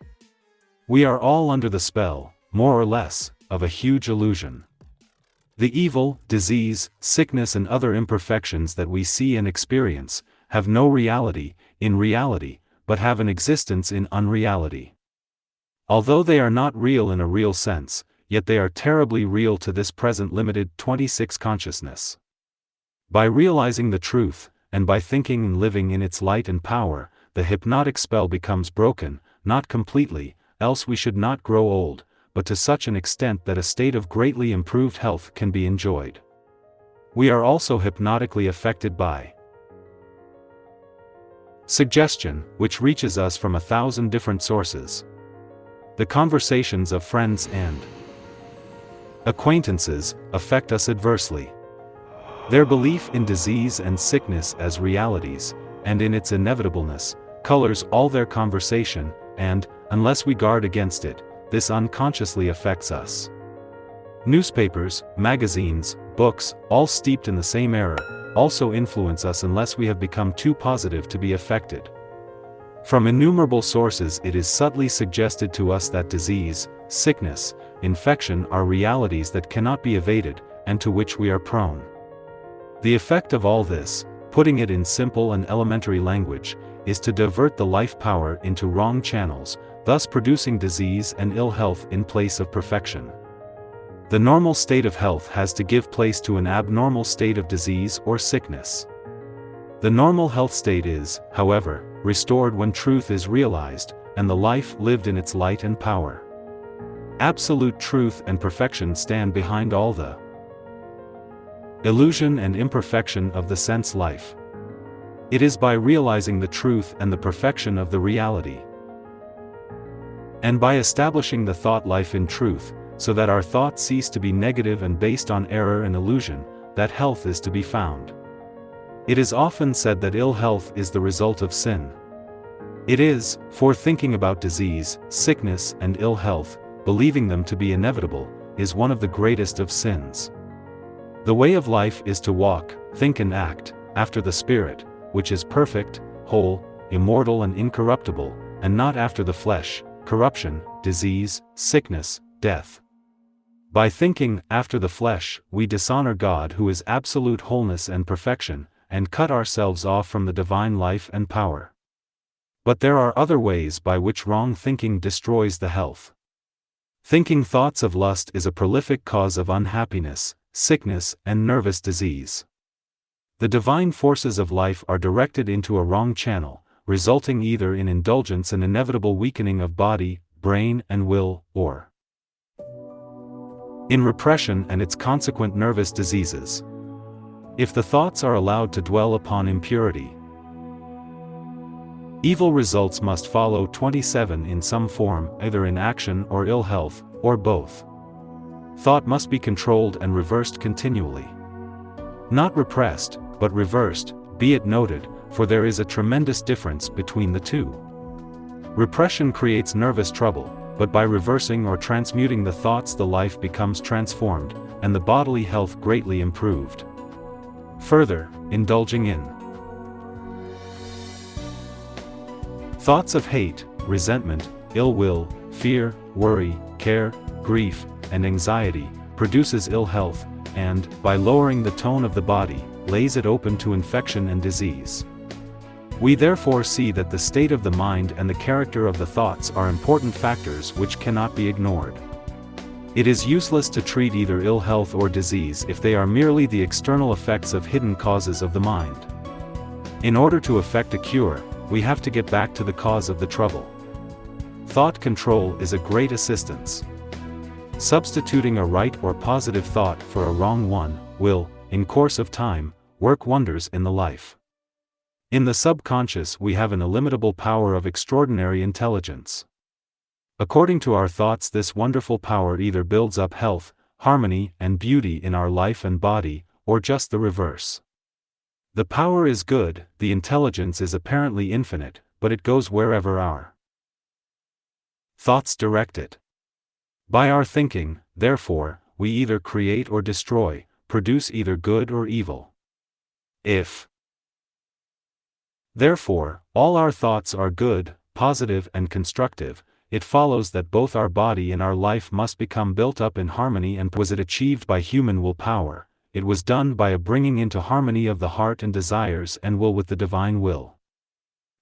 We are all under the spell, more or less, of a huge illusion. The evil, disease, sickness and other imperfections that we see and experience, have no reality, in reality, but have an existence in unreality. Although they are not real in a real sense, yet they are terribly real to this present limited 26 consciousness. By realizing the truth, and by thinking and living in its light and power, the hypnotic spell becomes broken, not completely, else we should not grow old, but to such an extent that a state of greatly improved health can be enjoyed. We are also hypnotically affected by suggestion, which reaches us from 1,000 different sources. The conversations of friends and Acquaintances affect us adversely. Their belief in disease and sickness as realities, and in its inevitableness, colors all their conversation, and, unless we guard against it, this unconsciously affects us. Newspapers, magazines, books, all steeped in the same error, also influence us unless we have become too positive to be affected. From innumerable sources it is subtly suggested to us that disease, sickness, infection are realities that cannot be evaded, and to which we are prone. The effect of all this, putting it in simple and elementary language, is to divert the life power into wrong channels, thus producing disease and ill health in place of perfection. The normal state of health has to give place to an abnormal state of disease or sickness. The normal health state is, however, restored when truth is realized, and the life lived in its light and power. Absolute truth and perfection stand behind all the illusion and imperfection of the sense life. It is by realizing the truth and the perfection of the reality, and by establishing the thought life in truth, so that our thoughts cease to be negative and based on error and illusion, that health is to be found. It is often said that ill health is the result of sin. It is, for thinking about disease, sickness and ill health, believing them to be inevitable, is one of the greatest of sins. The way of life is to walk, think and act, after the Spirit, which is perfect, whole, immortal and incorruptible, and not after the flesh, corruption, disease, sickness, death. By thinking after the flesh, we dishonor God who is absolute wholeness and perfection, and cut ourselves off from the divine life and power. But there are other ways by which wrong thinking destroys the health. Thinking thoughts of lust is a prolific cause of unhappiness, sickness and nervous disease. The divine forces of life are directed into a wrong channel, resulting either in indulgence and inevitable weakening of body, brain and will, or in repression and its consequent nervous diseases. If the thoughts are allowed to dwell upon impurity, evil results must follow 27 in some form, either in action or ill health, or both. Thought must be controlled and reversed continually. Not repressed, but reversed, be it noted, for there is a tremendous difference between the two. Repression creates nervous trouble, but by reversing or transmuting the thoughts the life becomes transformed, and the bodily health greatly improved. Further, indulging in thoughts of hate, resentment, ill will, fear, worry, care, grief, and anxiety, produces ill health, and, by lowering the tone of the body, lays it open to infection and disease. We therefore see that the state of the mind and the character of the thoughts are important factors which cannot be ignored. It is useless to treat either ill health or disease if they are merely the external effects of hidden causes of the mind. In order to effect a cure, we have to get back to the cause of the trouble. Thought control is a great assistance. Substituting a right or positive thought for a wrong one will, in course of time, work wonders in the life. In the subconscious we have an illimitable power of extraordinary intelligence. According to our thoughts, this wonderful power either builds up health, harmony and beauty in our life and body, or just the reverse. The power is good, the intelligence is apparently infinite, but it goes wherever our thoughts direct it. By our thinking, therefore, we either create or destroy, produce either good or evil. If, therefore, all our thoughts are good, positive and constructive, it follows that both our body and our life must become built up in harmony. And was it achieved by human willpower, it was done by a bringing into harmony of the heart and desires and will with the divine will.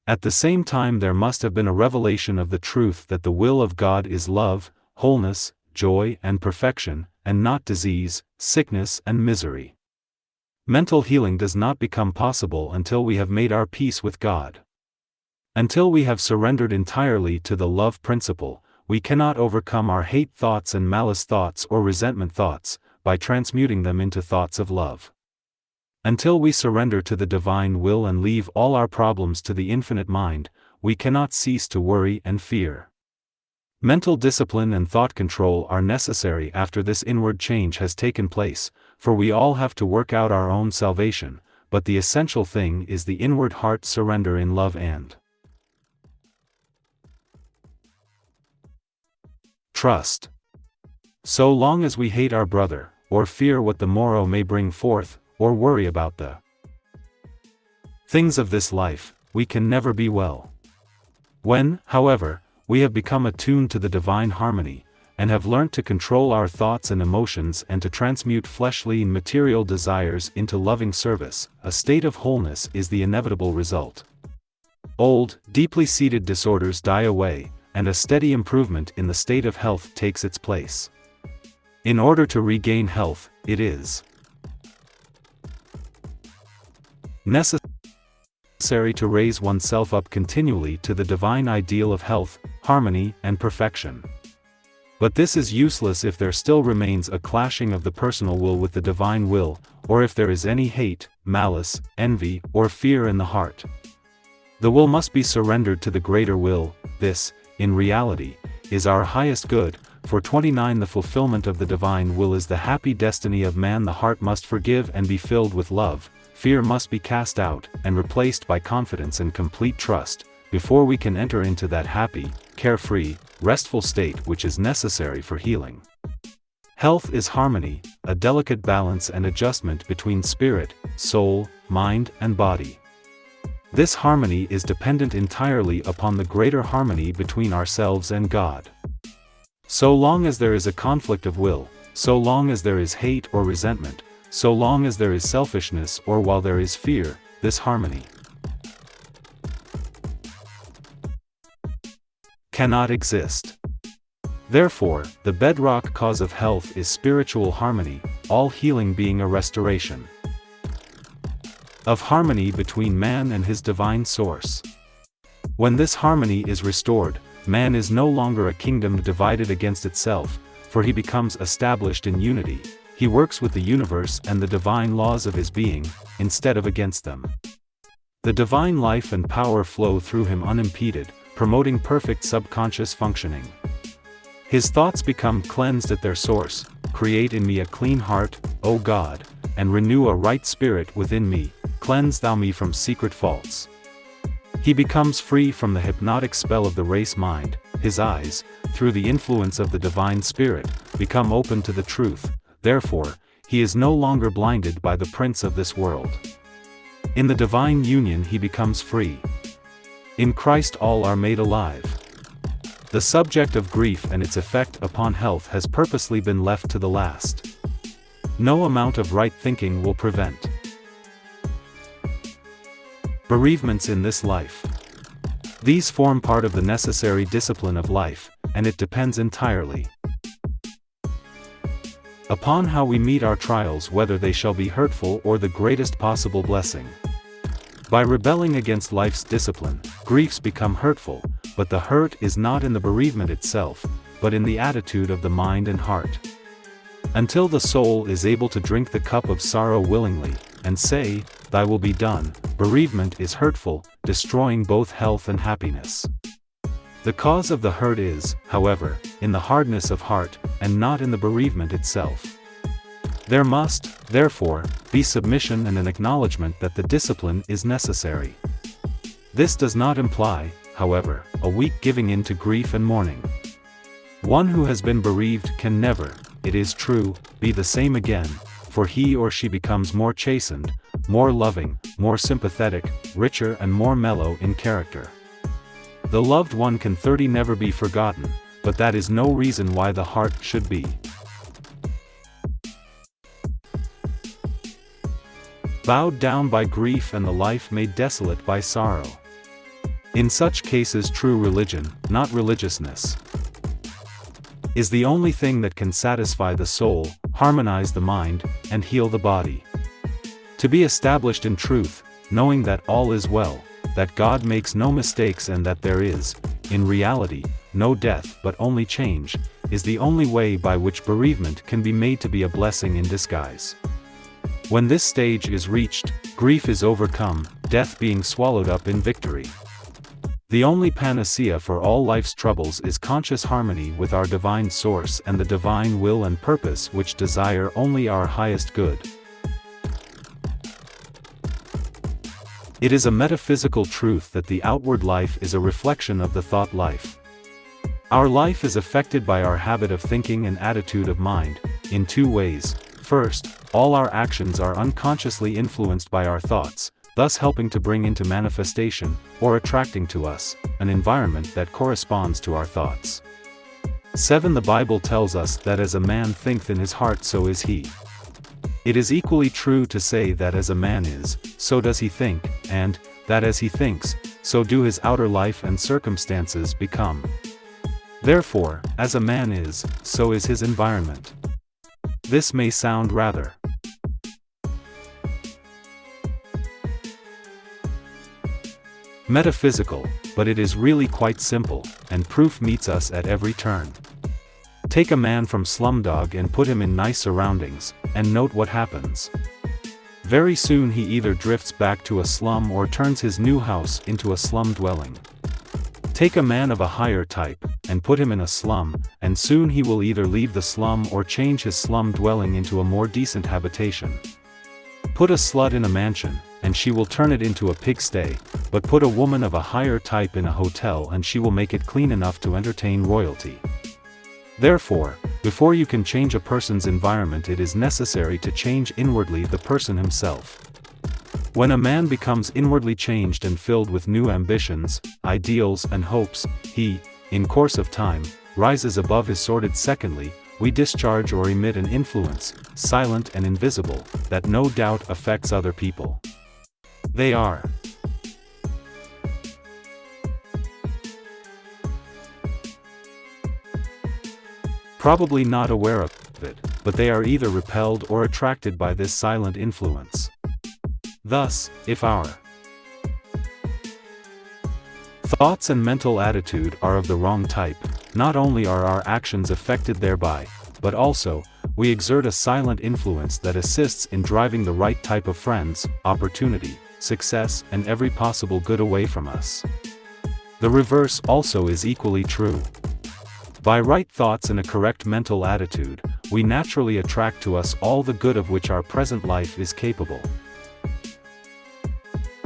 At the same time there must have been a revelation of the truth that the will of God is love, wholeness, joy and perfection, and not disease, sickness and misery. Mental healing does not become possible until we have made our peace with God. Until we have surrendered entirely to the love principle, we cannot overcome our hate thoughts and malice thoughts or resentment thoughts, by transmuting them into thoughts of love. Until we surrender to the divine will and leave all our problems to the infinite mind, we cannot cease to worry and fear. Mental discipline and thought control are necessary after this inward change has taken place, for we all have to work out our own salvation, but the essential thing is the inward heart surrender in love and trust. So long as we hate our brother, or fear what the morrow may bring forth, or worry about the things of this life, we can never be well. When, however, we have become attuned to the divine harmony, and have learnt to control our thoughts and emotions and to transmute fleshly and material desires into loving service, a state of wholeness is the inevitable result. Old, deeply seated disorders die away, and a steady improvement in the state of health takes its place. In order to regain health, it is necessary to raise oneself up continually to the divine ideal of health, harmony, and perfection. But this is useless if there still remains a clashing of the personal will with the divine will, or if there is any hate, malice, envy, or fear in the heart. The will must be surrendered to the greater will. This, in reality, is our highest good. For 29 The fulfillment of the divine will is the happy destiny of man. The heart must forgive and be filled with love, fear must be cast out and replaced by confidence and complete trust, before we can enter into that happy, carefree, restful state which is necessary for healing. Health is harmony, a delicate balance and adjustment between spirit, soul, mind, and body. This harmony is dependent entirely upon the greater harmony between ourselves and God. So long as there is a conflict of will, so long as there is hate or resentment, so long as there is selfishness or while there is fear, this harmony cannot exist. Therefore, the bedrock cause of health is spiritual harmony, all healing being a restoration of harmony between man and his divine source. When this harmony is restored, man is no longer a kingdom divided against itself, for he becomes established in unity. He works with the universe and the divine laws of his being, instead of against them. The divine life and power flow through him unimpeded, promoting perfect subconscious functioning. His thoughts become cleansed at their source. Create in me a clean heart, O God, and renew a right spirit within me. Cleanse thou me from secret faults. He becomes free from the hypnotic spell of the race mind. His eyes, through the influence of the divine spirit, become open to the truth. Therefore, he is no longer blinded by the prince of this world. In the divine union he becomes free. In Christ all are made alive. The subject of grief and its effect upon health has purposely been left to the last. No amount of right thinking will prevent bereavements in this life. These form part of the necessary discipline of life, and it depends entirely upon how we meet our trials, whether they shall be hurtful or the greatest possible blessing. By rebelling against life's discipline, griefs become hurtful, but the hurt is not in the bereavement itself, but in the attitude of the mind and heart. Until the soul is able to drink the cup of sorrow willingly, and say, "Thy will be done," bereavement is hurtful, destroying both health and happiness. The cause of the hurt is, however, in the hardness of heart, and not in the bereavement itself. There must, therefore, be submission and an acknowledgement that the discipline is necessary. This does not imply, however, a weak giving in to grief and mourning. One who has been bereaved can never, it is true, be the same again, for he or she becomes more chastened, more loving, more sympathetic, richer and more mellow in character. The loved one can never be forgotten, but that is no reason why the heart should be bowed down by grief and the life made desolate by sorrow. In such cases true religion, not religiousness, is the only thing that can satisfy the soul, harmonize the mind, and heal the body. To be established in truth, knowing that all is well, that God makes no mistakes and that there is, in reality, no death but only change, is the only way by which bereavement can be made to be a blessing in disguise. When this stage is reached, grief is overcome, death being swallowed up in victory. The only panacea for all life's troubles is conscious harmony with our divine source and the divine will and purpose which desire only our highest good. It is a metaphysical truth that the outward life is a reflection of the thought life. Our life is affected by our habit of thinking and attitude of mind, in two ways. First, all our actions are unconsciously influenced by our thoughts, thus helping to bring into manifestation, or attracting to us, an environment that corresponds to our thoughts. 7. The Bible tells us that as a man thinketh in his heart so is he. It is equally true to say that as a man is, so does he think, and, that as he thinks, so do his outer life and circumstances become. Therefore, as a man is, so is his environment. This may sound rather metaphysical, but it is really quite simple, and proof meets us at every turn. Take a man from Slumdog and put him in nice surroundings, and note what happens. Very soon he either drifts back to a slum or turns his new house into a slum dwelling. Take a man of a higher type, and put him in a slum, and soon he will either leave the slum or change his slum dwelling into a more decent habitation. Put a slut in a mansion, and she will turn it into a pigsty, but put a woman of a higher type in a hotel and she will make it clean enough to entertain royalty. Therefore, before you can change a person's environment, it is necessary to change inwardly the person himself. When a man becomes inwardly changed and filled with new ambitions, ideals and hopes, he, in course of time, rises above his sordid. Secondly, we discharge or emit an influence, silent and invisible, that no doubt affects other people. They are probably not aware of it, but they are either repelled or attracted by this silent influence. Thus, if our thoughts and mental attitude are of the wrong type, not only are our actions affected thereby, but also, we exert a silent influence that assists in driving the right type of friends, opportunity, success, and every possible good away from us. The reverse also is equally true. By right thoughts and a correct mental attitude, we naturally attract to us all the good of which our present life is capable.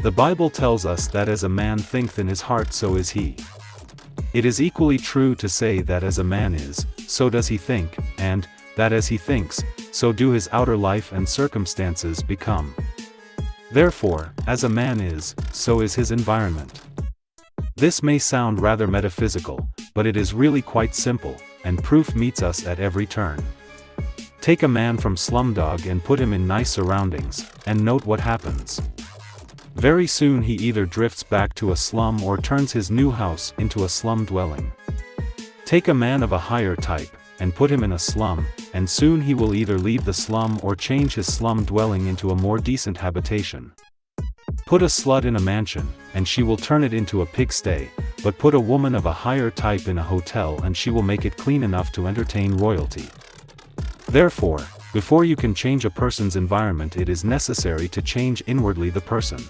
The Bible tells us that as a man thinketh in his heart so is he. It is equally true to say that as a man is, so does he think, and, that as he thinks, so do his outer life and circumstances become. Therefore, as a man is, so is his environment. This may sound rather metaphysical, but it is really quite simple, and proof meets us at every turn. Take a man from Slumdog and put him in nice surroundings, and note what happens. Very soon he either drifts back to a slum or turns his new house into a slum dwelling. Take a man of a higher type, and put him in a slum, and soon he will either leave the slum or change his slum dwelling into a more decent habitation. Put a slut in a mansion, and she will turn it into a pigsty, but put a woman of a higher type in a hotel and she will make it clean enough to entertain royalty. Therefore, before you can change a person's environment, it is necessary to change inwardly the person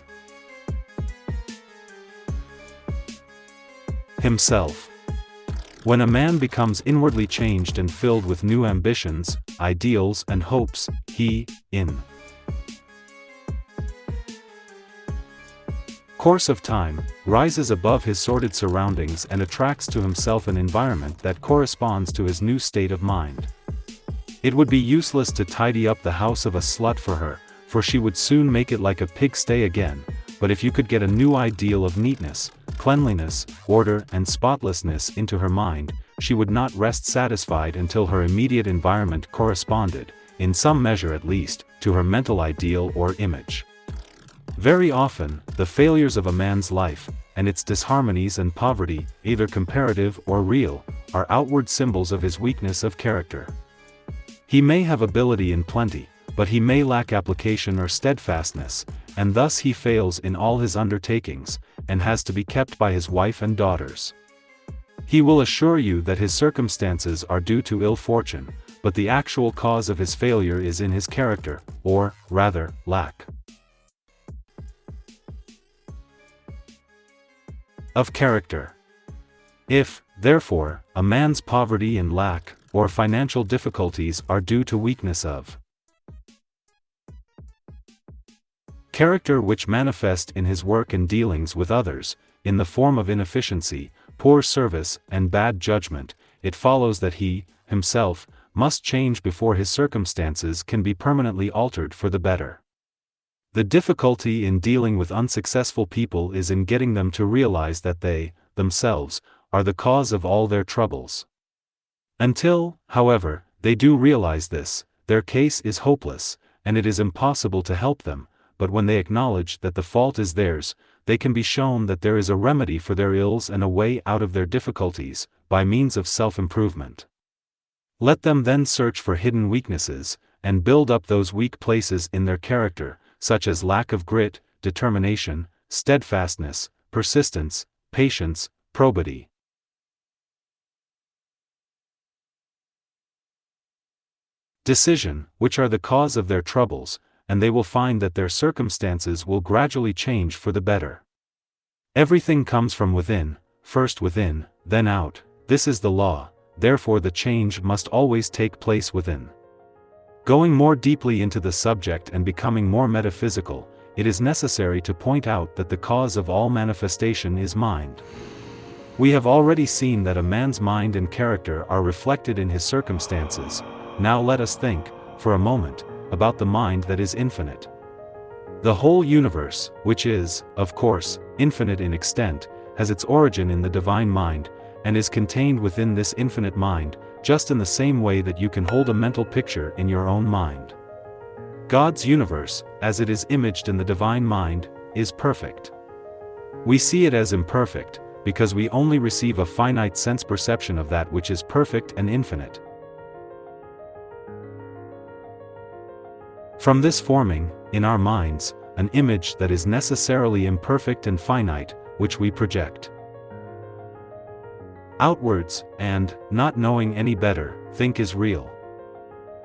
himself. When a man becomes inwardly changed and filled with new ambitions, ideals and hopes, he, in course of time, rises above his sordid surroundings and attracts to himself an environment that corresponds to his new state of mind. It would be useless to tidy up the house of a slut for her, for she would soon make it like a pigsty again, but if you could get a new ideal of neatness, cleanliness, order and spotlessness into her mind, she would not rest satisfied until her immediate environment corresponded, in some measure at least, to her mental ideal or image. Very often, the failures of a man's life, and its disharmonies and poverty, either comparative or real, are outward symbols of his weakness of character. He may have ability in plenty, but he may lack application or steadfastness, and thus he fails in all his undertakings, and has to be kept by his wife and daughters. He will assure you that his circumstances are due to ill fortune, but the actual cause of his failure is in his character, or, rather, lack. Of character. If, therefore, a man's poverty and lack, or financial difficulties are due to weakness of character which manifest in his work and dealings with others, in the form of inefficiency, poor service, and bad judgment, it follows that he, himself, must change before his circumstances can be permanently altered for the better. The difficulty in dealing with unsuccessful people is in getting them to realize that they, themselves, are the cause of all their troubles. Until, however, they do realize this, their case is hopeless, and it is impossible to help them, but when they acknowledge that the fault is theirs, they can be shown that there is a remedy for their ills and a way out of their difficulties, by means of self-improvement. Let them then search for hidden weaknesses, and build up those weak places in their character, such as lack of grit, determination, steadfastness, persistence, patience, probity, decision, which are the cause of their troubles, and they will find that their circumstances will gradually change for the better. Everything comes from within, first within, then out. This is the law, therefore the change must always take place within. Going more deeply into the subject and becoming more metaphysical, it is necessary to point out that the cause of all manifestation is mind. We have already seen that a man's mind and character are reflected in his circumstances. Now let us think, for a moment, about the mind that is infinite. The whole universe, which is, of course, infinite in extent, has its origin in the divine mind, and is contained within this infinite mind, just in the same way that you can hold a mental picture in your own mind. God's universe, as it is imaged in the divine mind, is perfect. We see it as imperfect, because we only receive a finite sense perception of that which is perfect and infinite. From this forming, in our minds, an image that is necessarily imperfect and finite, which we project outwards, and, not knowing any better, think is real.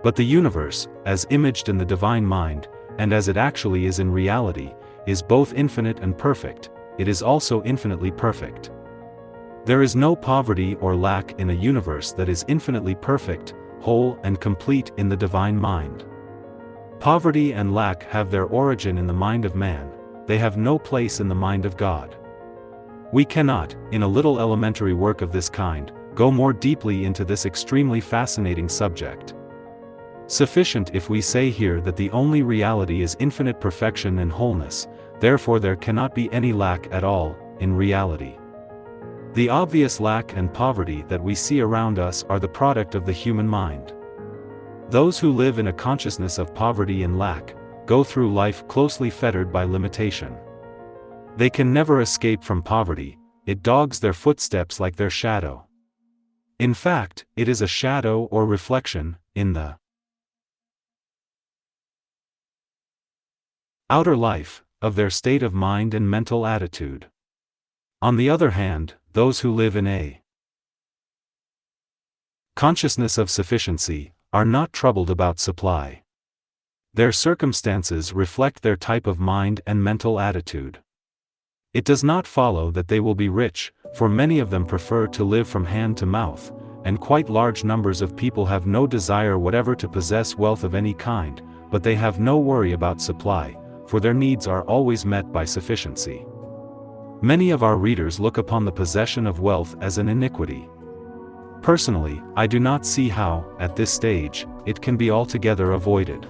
But the universe, as imaged in the divine mind, and as it actually is in reality, is both infinite and perfect. It is also infinitely perfect. There is no poverty or lack in a universe that is infinitely perfect, whole and complete in the divine mind. Poverty and lack have their origin in the mind of man, they have no place in the mind of God. We cannot, in a little elementary work of this kind, go more deeply into this extremely fascinating subject. Sufficient if we say here that the only reality is infinite perfection and wholeness, therefore there cannot be any lack at all, in reality. The obvious lack and poverty that we see around us are the product of the human mind. Those who live in a consciousness of poverty and lack, go through life closely fettered by limitation. They can never escape from poverty, it dogs their footsteps like their shadow. In fact, it is a shadow or reflection, in the outer life, of their state of mind and mental attitude. On the other hand, those who live in a consciousness of sufficiency, are not troubled about supply. Their circumstances reflect their type of mind and mental attitude. It does not follow that they will be rich, for many of them prefer to live from hand to mouth, and quite large numbers of people have no desire whatever to possess wealth of any kind, but they have no worry about supply, for their needs are always met by sufficiency. Many of our readers look upon the possession of wealth as an iniquity. Personally, I do not see how, at this stage, it can be altogether avoided.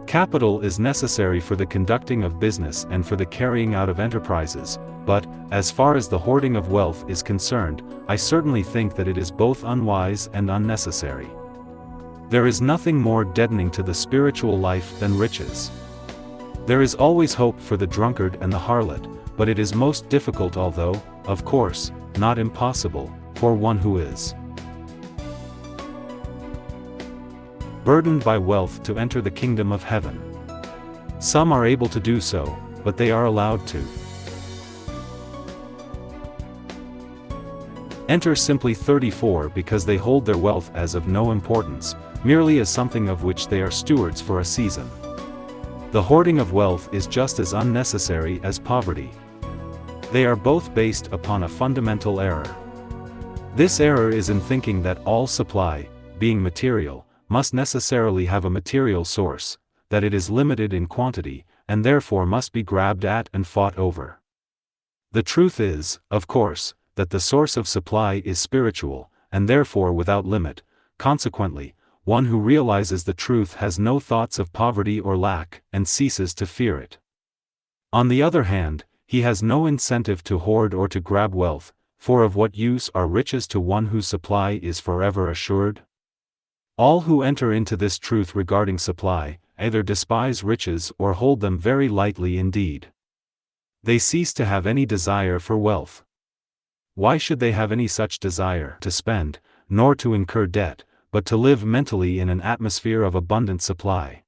Capital is necessary for the conducting of business and for the carrying out of enterprises, but, as far as the hoarding of wealth is concerned, I certainly think that it is both unwise and unnecessary. There is nothing more deadening to the spiritual life than riches. There is always hope for the drunkard and the harlot, but it is most difficult, although, of course, not impossible, for one who is burdened by wealth to enter the kingdom of heaven. Some are able to do so, but they are allowed to enter simply 34 because they hold their wealth as of no importance, merely as something of which they are stewards for a season. The hoarding of wealth is just as unnecessary as poverty. They are both based upon a fundamental error. This error is in thinking that all supply, being material, must necessarily have a material source, that it is limited in quantity, and therefore must be grabbed at and fought over. The truth is, of course, that the source of supply is spiritual, and therefore without limit. Consequently, one who realizes the truth has no thoughts of poverty or lack, and ceases to fear it. On the other hand, he has no incentive to hoard or to grab wealth, for of what use are riches to one whose supply is forever assured? All who enter into this truth regarding supply, either despise riches or hold them very lightly indeed. They cease to have any desire for wealth. Why should they have any such desire to spend, nor to incur debt, but to live mentally in an atmosphere of abundant supply?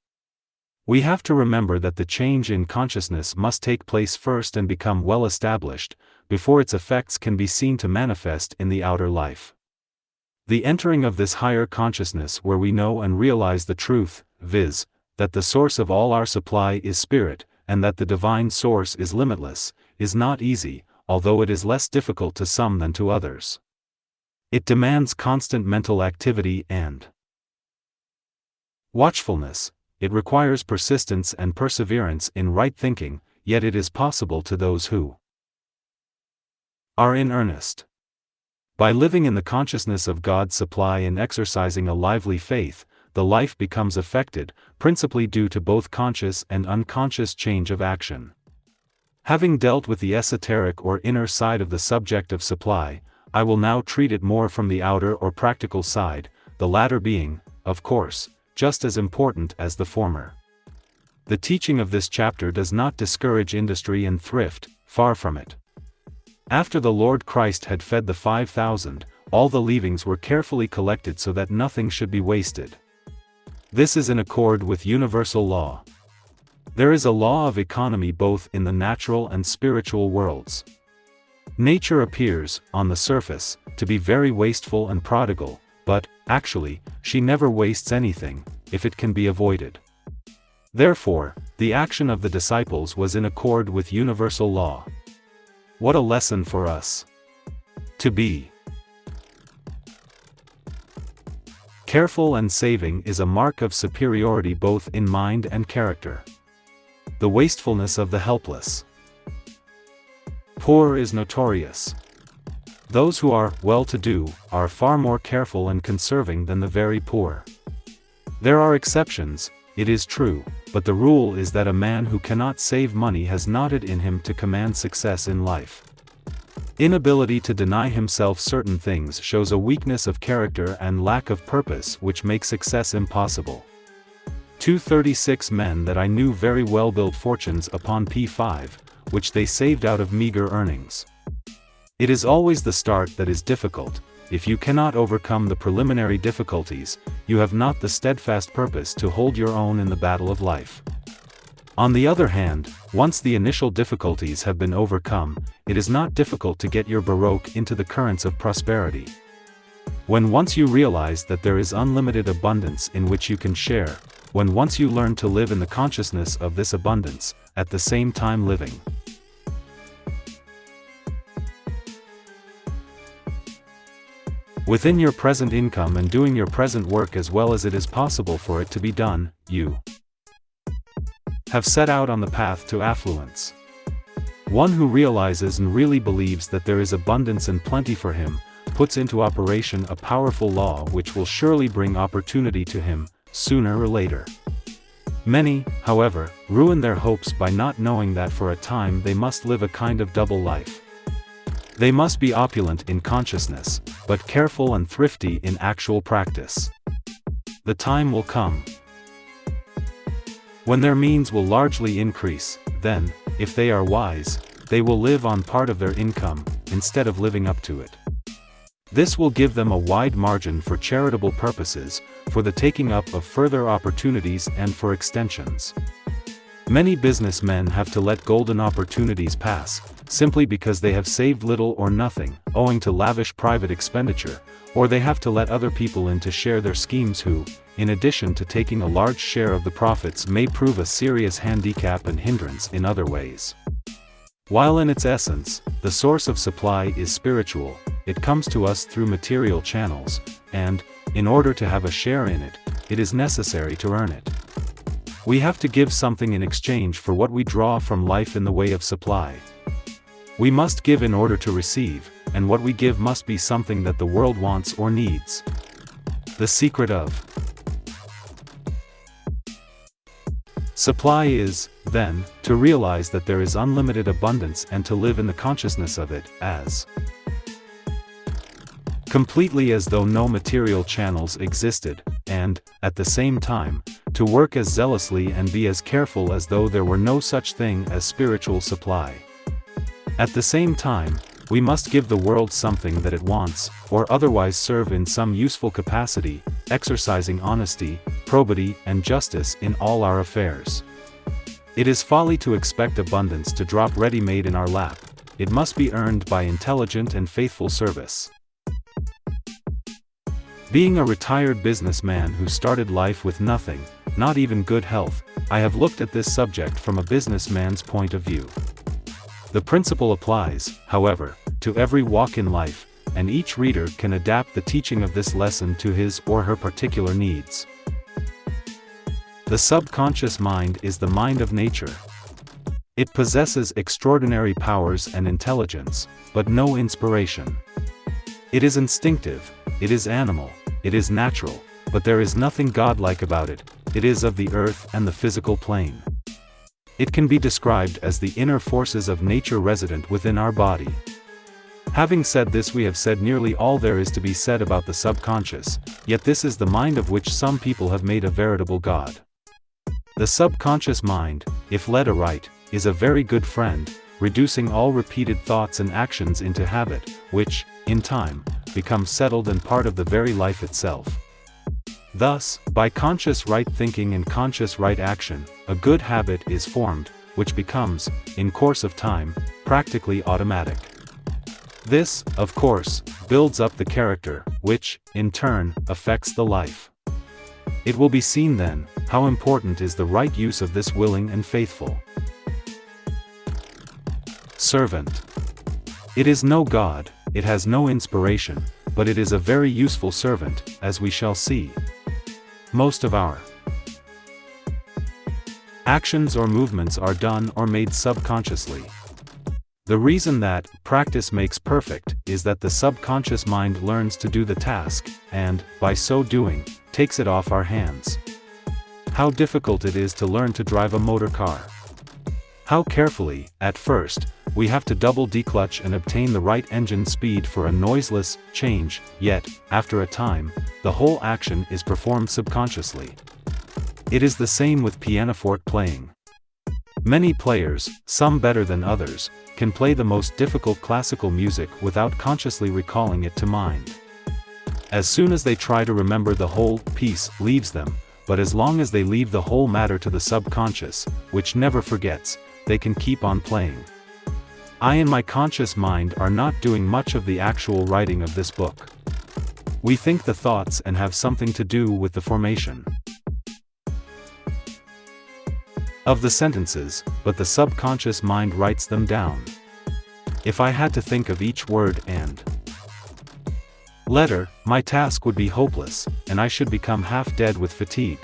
We have to remember that the change in consciousness must take place first and become well established, before its effects can be seen to manifest in the outer life. The entering of this higher consciousness where we know and realize the truth, viz., that the source of all our supply is spirit, and that the divine source is limitless, is not easy, although it is less difficult to some than to others. It demands constant mental activity and watchfulness. It requires persistence and perseverance in right thinking, yet it is possible to those who are in earnest. By living in the consciousness of God's supply and exercising a lively faith, the life becomes affected, principally due to both conscious and unconscious change of action. Having dealt with the esoteric or inner side of the subject of supply, I will now treat it more from the outer or practical side, the latter being, of course, just as important as the former. The teaching of this chapter does not discourage industry and thrift, far from it. After the Lord Christ had fed the 5,000, all the leavings were carefully collected so that nothing should be wasted. This is in accord with universal law. There is a law of economy both in the natural and spiritual worlds. Nature appears, on the surface, to be very wasteful and prodigal, but, actually, she never wastes anything, if it can be avoided. Therefore, the action of the disciples was in accord with universal law. What a lesson for us! To be careful and saving is a mark of superiority both in mind and character. The wastefulness of the helpless poor is notorious. Those who are well-to-do are far more careful and conserving than the very poor. There are exceptions, it is true, but the rule is that a man who cannot save money has not it in him to command success in life. Inability to deny himself certain things shows a weakness of character and lack of purpose which makes success impossible. 236 men that I knew very well built fortunes upon P5, which they saved out of meager earnings. It is always the start that is difficult. If you cannot overcome the preliminary difficulties, you have not the steadfast purpose to hold your own in the battle of life. On the other hand, once the initial difficulties have been overcome, it is not difficult to get your baroque into the currents of prosperity. When once you realize that there is unlimited abundance in which you can share, when once you learn to live in the consciousness of this abundance, at the same time living within your present income and doing your present work as well as it is possible for it to be done, you have set out on the path to affluence. One who realizes and really believes that there is abundance and plenty for him, puts into operation a powerful law which will surely bring opportunity to him, sooner or later. Many, however, ruin their hopes by not knowing that for a time they must live a kind of double life. They must be opulent in consciousness, but careful and thrifty in actual practice. The time will come when their means will largely increase, then, if they are wise, they will live on part of their income, instead of living up to it. This will give them a wide margin for charitable purposes, for the taking up of further opportunities and for extensions. Many businessmen have to let golden opportunities pass, simply because they have saved little or nothing, owing to lavish private expenditure, or they have to let other people in to share their schemes who, in addition to taking a large share of the profits, may prove a serious handicap and hindrance in other ways. While in its essence, the source of supply is spiritual, it comes to us through material channels, and, in order to have a share in it, it is necessary to earn it. We have to give something in exchange for what we draw from life in the way of supply. We must give in order to receive, and what we give must be something that the world wants or needs. The secret of supply is, then, to realize that there is unlimited abundance and to live in the consciousness of it, as completely as though no material channels existed, and, at the same time, to work as zealously and be as careful as though there were no such thing as spiritual supply. At the same time, we must give the world something that it wants, or otherwise serve in some useful capacity, exercising honesty, probity, and justice in all our affairs. It is folly to expect abundance to drop ready-made in our lap. It must be earned by intelligent and faithful service. Being a retired businessman who started life with nothing, not even good health, I have looked at this subject from a businessman's point of view. The principle applies, however, to every walk in life, and each reader can adapt the teaching of this lesson to his or her particular needs. The subconscious mind is the mind of nature. It possesses extraordinary powers and intelligence, but no inspiration. It is instinctive, it is animal, it is natural, but there is nothing godlike about it. It is of the earth and the physical plane. It can be described as the inner forces of nature resident within our body. Having said this, we have said nearly all there is to be said about the subconscious, yet this is the mind of which some people have made a veritable god. The subconscious mind, if led aright, is a very good friend, reducing all repeated thoughts and actions into habit, which, in time, becomes settled and part of the very life itself. Thus, by conscious right thinking and conscious right action, a good habit is formed, which becomes, in course of time, practically automatic. This, of course, builds up the character, which, in turn, affects the life. It will be seen then, how important is the right use of this willing and faithful servant. It is no god, it has no inspiration, but it is a very useful servant, as we shall see. Most of our actions or movements are done or made subconsciously. The reason that practice makes perfect is that the subconscious mind learns to do the task, and, by so doing, takes it off our hands. How difficult it is to learn to drive a motor car. How carefully, at first, we have to double declutch and obtain the right engine speed for a noiseless change, yet, after a time, the whole action is performed subconsciously. It is the same with pianoforte playing. Many players, some better than others, can play the most difficult classical music without consciously recalling it to mind. As soon as they try to remember, the whole piece leaves them, but as long as they leave the whole matter to the subconscious, which never forgets, they can keep on playing. I and my conscious mind are not doing much of the actual writing of this book. We think the thoughts and have something to do with the formation of the sentences, but the subconscious mind writes them down. If I had to think of each word and letter, my task would be hopeless, and I should become half dead with fatigue.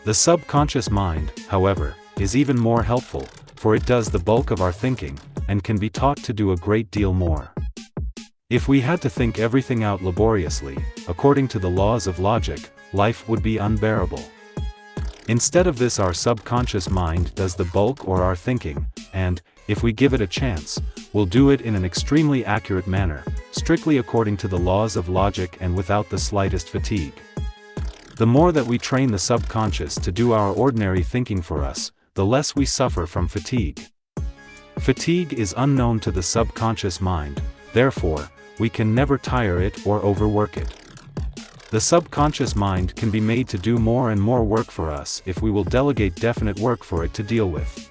The subconscious mind, however, is even more helpful, for it does the bulk of our thinking, and can be taught to do a great deal more. If we had to think everything out laboriously, according to the laws of logic, life would be unbearable. Instead of this, our subconscious mind does the bulk or our thinking, and, if we give it a chance, will do it in an extremely accurate manner, strictly according to the laws of logic and without the slightest fatigue. The more that we train the subconscious to do our ordinary thinking for us, the less we suffer from fatigue. Fatigue is unknown to the subconscious mind, therefore, we can never tire it or overwork it. The subconscious mind can be made to do more and more work for us if we will delegate definite work for it to deal with.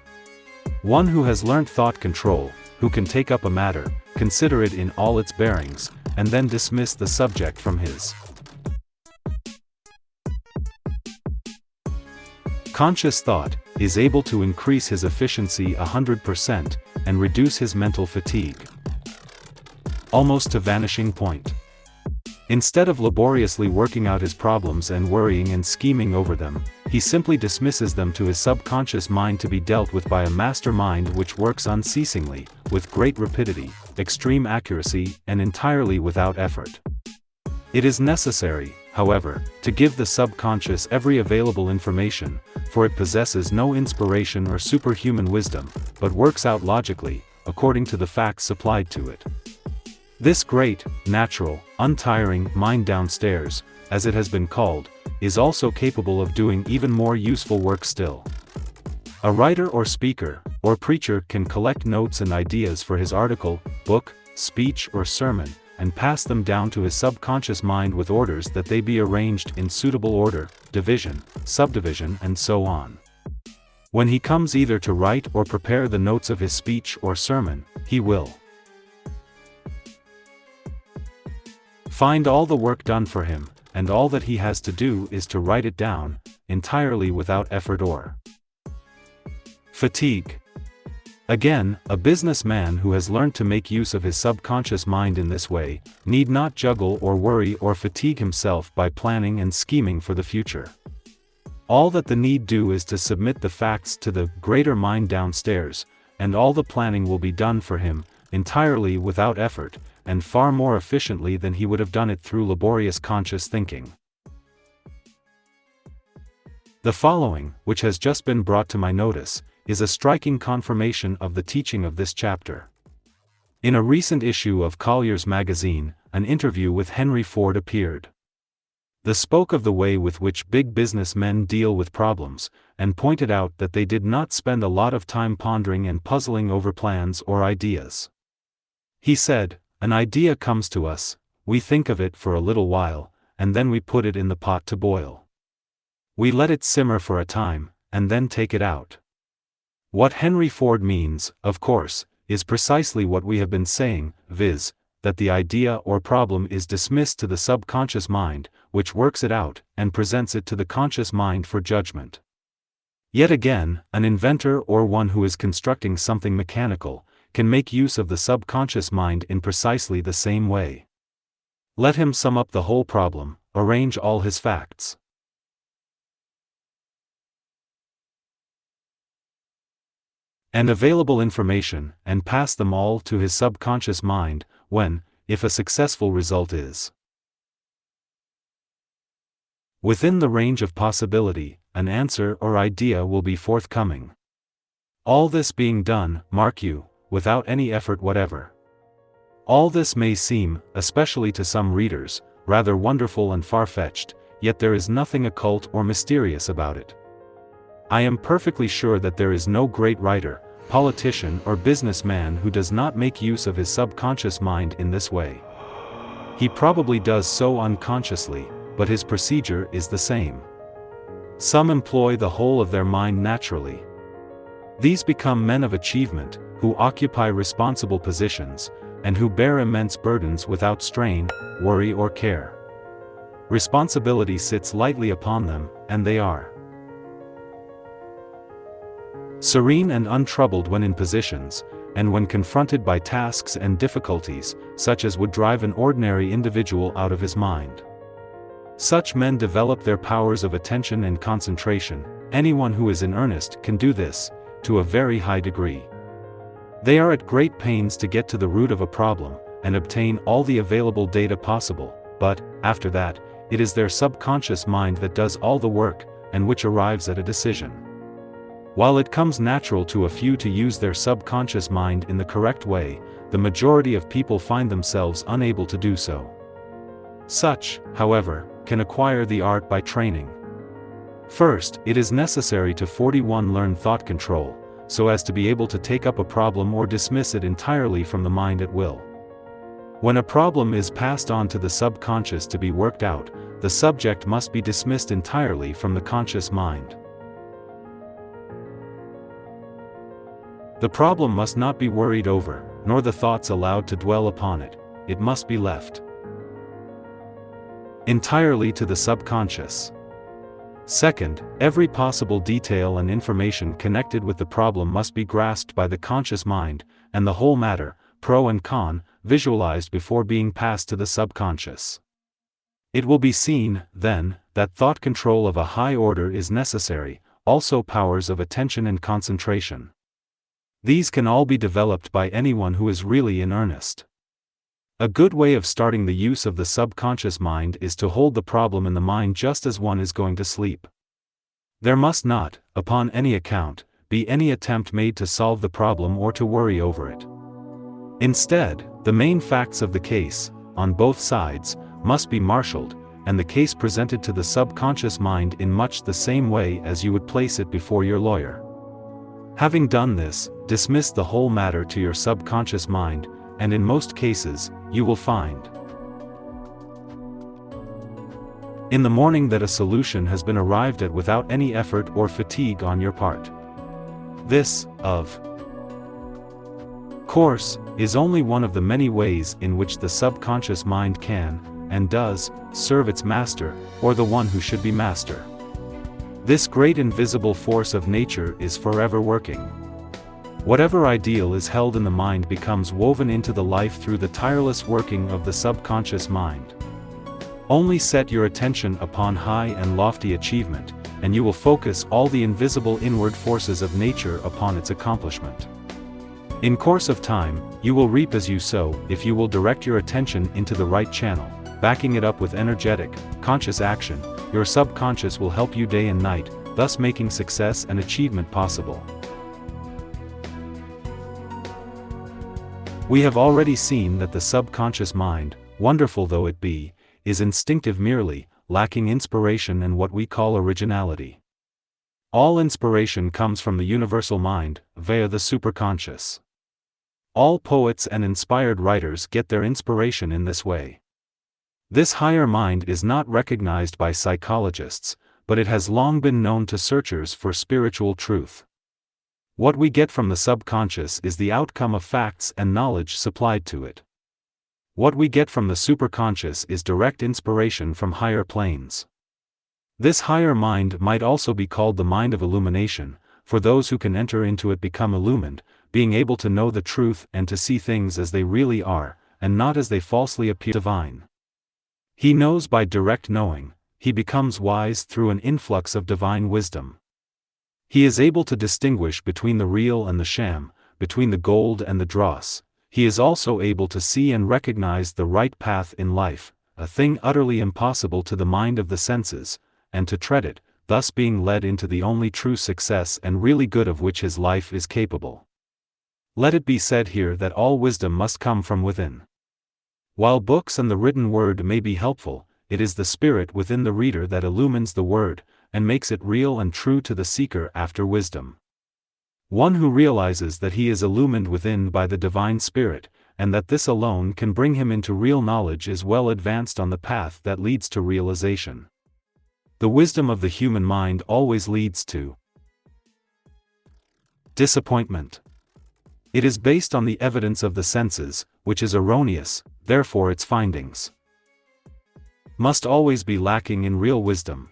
One who has learnt thought control, who can take up a matter, consider it in all its bearings, and then dismiss the subject from his conscious thought, is able to increase his efficiency 100% and reduce his mental fatigue almost to vanishing point. Instead of laboriously working out his problems and worrying and scheming over them, he simply dismisses them to his subconscious mind to be dealt with by a master mind which works unceasingly, with great rapidity, extreme accuracy, and entirely without effort. It is necessary, however, to give the subconscious every available information, for it possesses no inspiration or superhuman wisdom, but works out logically, according to the facts supplied to it. This great, natural, untiring mind downstairs, as it has been called, is also capable of doing even more useful work still. A writer or speaker, or preacher can collect notes and ideas for his article, book, speech or sermon, and pass them down to his subconscious mind with orders that they be arranged in suitable order, division, subdivision and so on. When he comes either to write or prepare the notes of his speech or sermon, he will find all the work done for him, and all that he has to do is to write it down, entirely without effort or fatigue. Again, a businessman who has learned to make use of his subconscious mind in this way, need not juggle or worry or fatigue himself by planning and scheming for the future. All that the need do is to submit the facts to the greater mind downstairs, and all the planning will be done for him, entirely without effort, and far more efficiently than he would have done it through laborious conscious thinking. The following, which has just been brought to my notice, is a striking confirmation of the teaching of this chapter. In a recent issue of Collier's magazine, an interview with Henry Ford appeared. The spoke of the way with which big business men deal with problems, and pointed out that they did not spend a lot of time pondering and puzzling over plans or ideas. He said, "An idea comes to us, we think of it for a little while, and then we put it in the pot to boil. We let it simmer for a time, and then take it out." What Henry Ford means, of course, is precisely what we have been saying, viz., that the idea or problem is dismissed to the subconscious mind, which works it out, and presents it to the conscious mind for judgment. Yet again, an inventor or one who is constructing something mechanical, can make use of the subconscious mind in precisely the same way. Let him sum up the whole problem, arrange all his facts and available information, and pass them all to his subconscious mind, when, if a successful result is within the range of possibility, an answer or idea will be forthcoming. All this being done, mark you, without any effort whatever. All this may seem, especially to some readers, rather wonderful and far-fetched, yet there is nothing occult or mysterious about it. I am perfectly sure that there is no great writer, politician or businessman who does not make use of his subconscious mind in this way. He probably does so unconsciously, but his procedure is the same. Some employ the whole of their mind naturally. These become men of achievement, who occupy responsible positions, and who bear immense burdens without strain, worry or care. Responsibility sits lightly upon them, and they are serene and untroubled when in positions, and when confronted by tasks and difficulties, such as would drive an ordinary individual out of his mind. Such men develop their powers of attention and concentration. Anyone who is in earnest can do this, to a very high degree. They are at great pains to get to the root of a problem, and obtain all the available data possible, but, after that, it is their subconscious mind that does all the work, and which arrives at a decision. While it comes natural to a few to use their subconscious mind in the correct way, the majority of people find themselves unable to do so. Such, however, can acquire the art by training. First, it is necessary to 41 learn thought control, so as to be able to take up a problem or dismiss it entirely from the mind at will. When a problem is passed on to the subconscious to be worked out, the subject must be dismissed entirely from the conscious mind. The problem must not be worried over, nor the thoughts allowed to dwell upon it. It must be left entirely to the subconscious. Second, every possible detail and information connected with the problem must be grasped by the conscious mind, and the whole matter, pro and con, visualized before being passed to the subconscious. It will be seen, then, that thought control of a high order is necessary, also powers of attention and concentration. These can all be developed by anyone who is really in earnest. A good way of starting the use of the subconscious mind is to hold the problem in the mind just as one is going to sleep. There must not, upon any account, be any attempt made to solve the problem or to worry over it. Instead, the main facts of the case, on both sides, must be marshaled, and the case presented to the subconscious mind in much the same way as you would place it before your lawyer. Having done this, dismiss the whole matter to your subconscious mind, and in most cases, you will find in the morning that a solution has been arrived at without any effort or fatigue on your part. This, of course, is only one of the many ways in which the subconscious mind can, and does, serve its master, or the one who should be master. This great invisible force of nature is forever working. Whatever ideal is held in the mind becomes woven into the life through the tireless working of the subconscious mind. Only set your attention upon high and lofty achievement, and you will focus all the invisible inward forces of nature upon its accomplishment. In course of time, you will reap as you sow if you will direct your attention into the right channel, backing it up with energetic, conscious action. Your subconscious will help you day and night, thus making success and achievement possible. We have already seen that the subconscious mind, wonderful though it be, is instinctive merely, lacking inspiration and what we call originality. All inspiration comes from the universal mind, via the superconscious. All poets and inspired writers get their inspiration in this way. This higher mind is not recognized by psychologists, but it has long been known to searchers for spiritual truth. What we get from the subconscious is the outcome of facts and knowledge supplied to it. What we get from the superconscious is direct inspiration from higher planes. This higher mind might also be called the mind of illumination, for those who can enter into it become illumined, being able to know the truth and to see things as they really are, and not as they falsely appear. Divine. He knows by direct knowing, he becomes wise through an influx of divine wisdom. He is able to distinguish between the real and the sham, between the gold and the dross. He is also able to see and recognize the right path in life, a thing utterly impossible to the mind of the senses, and to tread it, thus being led into the only true success and really good of which his life is capable. Let it be said here that all wisdom must come from within. While books and the written word may be helpful, it is the spirit within the reader that illumines the word, and makes it real and true to the seeker after wisdom. One who realizes that he is illumined within by the divine spirit, and that this alone can bring him into real knowledge is well advanced on the path that leads to realization. The wisdom of the human mind always leads to disappointment. It is based on the evidence of the senses, which is erroneous, therefore its findings must always be lacking in real wisdom.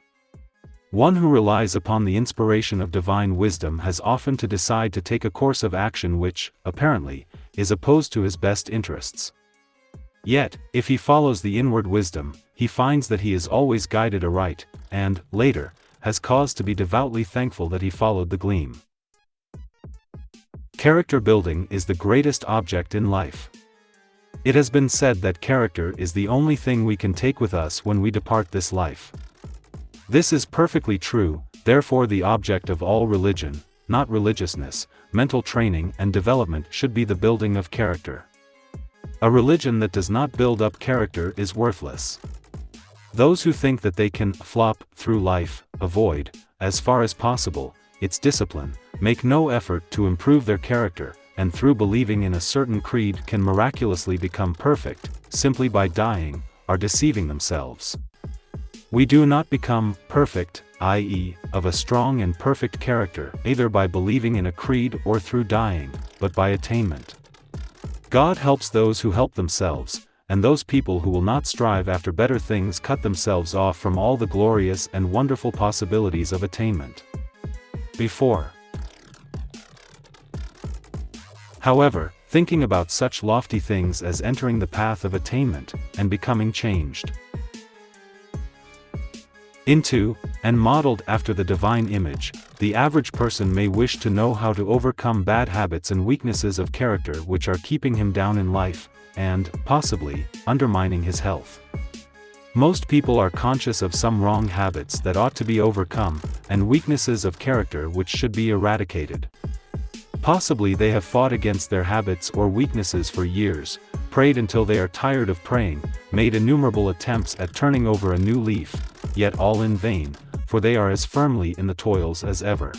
One who relies upon the inspiration of divine wisdom has often to decide to take a course of action which, apparently, is opposed to his best interests. Yet, if he follows the inward wisdom, he finds that he is always guided aright, and, later, has cause to be devoutly thankful that he followed the gleam. Character building is the greatest object in life. It has been said that character is the only thing we can take with us when we depart this life. This is perfectly true, therefore the object of all religion, not religiousness, mental training and development should be the building of character. A religion that does not build up character is worthless. Those who think that they can flop through life, avoid, as far as possible, its discipline, make no effort to improve their character, and through believing in a certain creed can miraculously become perfect, simply by dying, are deceiving themselves. We do not become perfect, i.e., of a strong and perfect character, either by believing in a creed or through dying, but by attainment. God helps those who help themselves, and those people who will not strive after better things cut themselves off from all the glorious and wonderful possibilities of attainment. Before, however, thinking about such lofty things as entering the path of attainment, and becoming changed into, and modeled after the divine image, the average person may wish to know how to overcome bad habits and weaknesses of character which are keeping him down in life, and, possibly, undermining his health. Most people are conscious of some wrong habits that ought to be overcome, and weaknesses of character which should be eradicated. Possibly they have fought against their habits or weaknesses for years, prayed until they are tired of praying, made innumerable attempts at turning over a new leaf, yet all in vain, for they are as firmly in the toils as ever.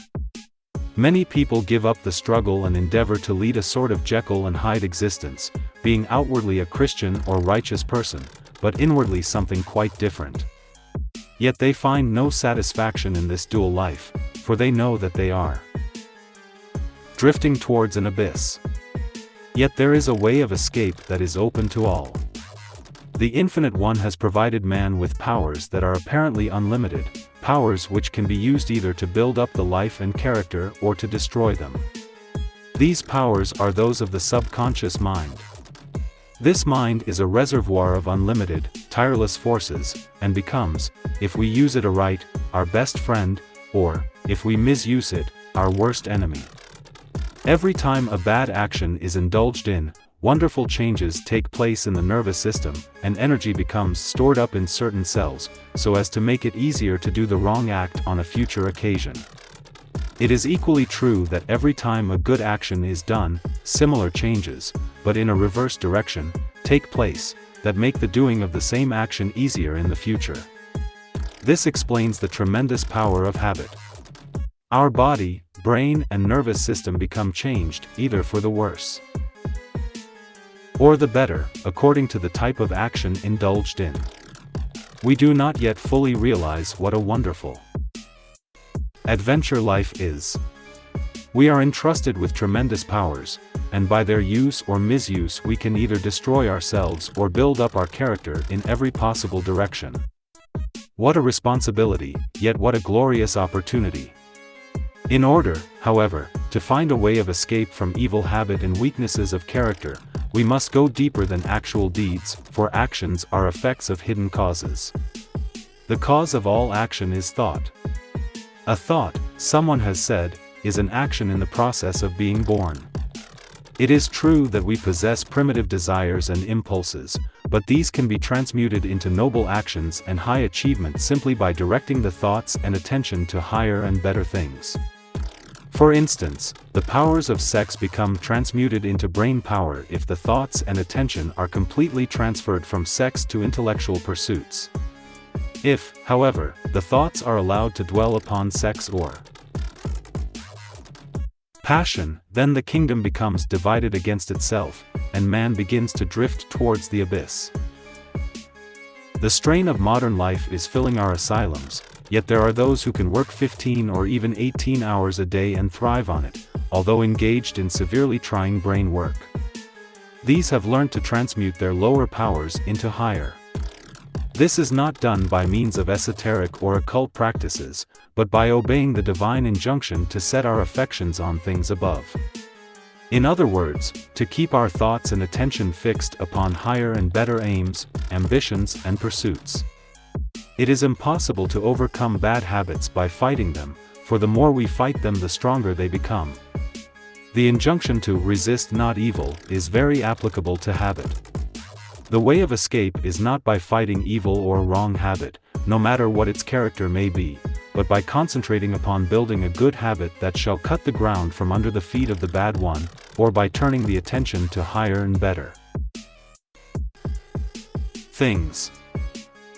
Many people give up the struggle and endeavor to lead a sort of Jekyll and Hyde existence, being outwardly a Christian or righteous person, but inwardly something quite different. Yet they find no satisfaction in this dual life, for they know that they are drifting towards an abyss. Yet there is a way of escape that is open to all. The Infinite One has provided man with powers that are apparently unlimited, powers which can be used either to build up the life and character or to destroy them. These powers are those of the subconscious mind. This mind is a reservoir of unlimited, tireless forces, and becomes, if we use it aright, our best friend, or, if we misuse it, our worst enemy. Every time a bad action is indulged in, wonderful changes take place in the nervous system, and energy becomes stored up in certain cells, so as to make it easier to do the wrong act on a future occasion. It is equally true that every time a good action is done, similar changes, but in a reverse direction, take place, that make the doing of the same action easier in the future. This explains the tremendous power of habit. Our body, brain, and nervous system become changed, either for the worse or the better, according to the type of action indulged in. We do not yet fully realize what a wonderful adventure life is. We are entrusted with tremendous powers, and by their use or misuse we can either destroy ourselves or build up our character in every possible direction. What a responsibility, yet what a glorious opportunity! In order, however, to find a way of escape from evil habit and weaknesses of character, we must go deeper than actual deeds, for actions are effects of hidden causes. The cause of all action is thought. A thought, someone has said, is an action in the process of being born. It is true that we possess primitive desires and impulses, but these can be transmuted into noble actions and high achievement simply by directing the thoughts and attention to higher and better things. For instance, the powers of sex become transmuted into brain power if the thoughts and attention are completely transferred from sex to intellectual pursuits. If, however, the thoughts are allowed to dwell upon sex or passion, then the kingdom becomes divided against itself, and man begins to drift towards the abyss. The strain of modern life is filling our asylums, yet there are those who can work 15 or even 18 hours a day and thrive on it, although engaged in severely trying brain work. These have learned to transmute their lower powers into higher. This is not done by means of esoteric or occult practices, but by obeying the divine injunction to set our affections on things above. In other words, to keep our thoughts and attention fixed upon higher and better aims, ambitions, and pursuits. It is impossible to overcome bad habits by fighting them, for the more we fight them the stronger they become. The injunction to resist not evil is very applicable to habit. The way of escape is not by fighting evil or wrong habit, no matter what its character may be, but by concentrating upon building a good habit that shall cut the ground from under the feet of the bad one, or by turning the attention to higher and better things.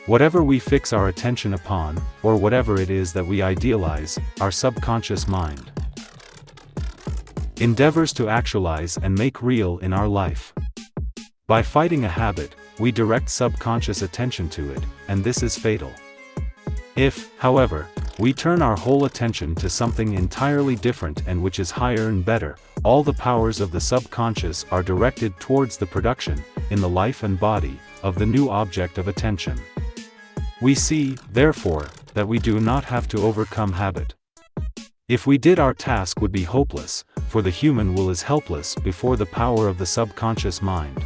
Whatever we fix our attention upon, or whatever it is that we idealize, our subconscious mind endeavors to actualize and make real in our life. By fighting a habit, we direct subconscious attention to it, and this is fatal. If, however, we turn our whole attention to something entirely different and which is higher and better, all the powers of the subconscious are directed towards the production, in the life and body of the new object of attention. We see, therefore, that we do not have to overcome habit. If we did, our task would be hopeless, for the human will is helpless before the power of the subconscious mind.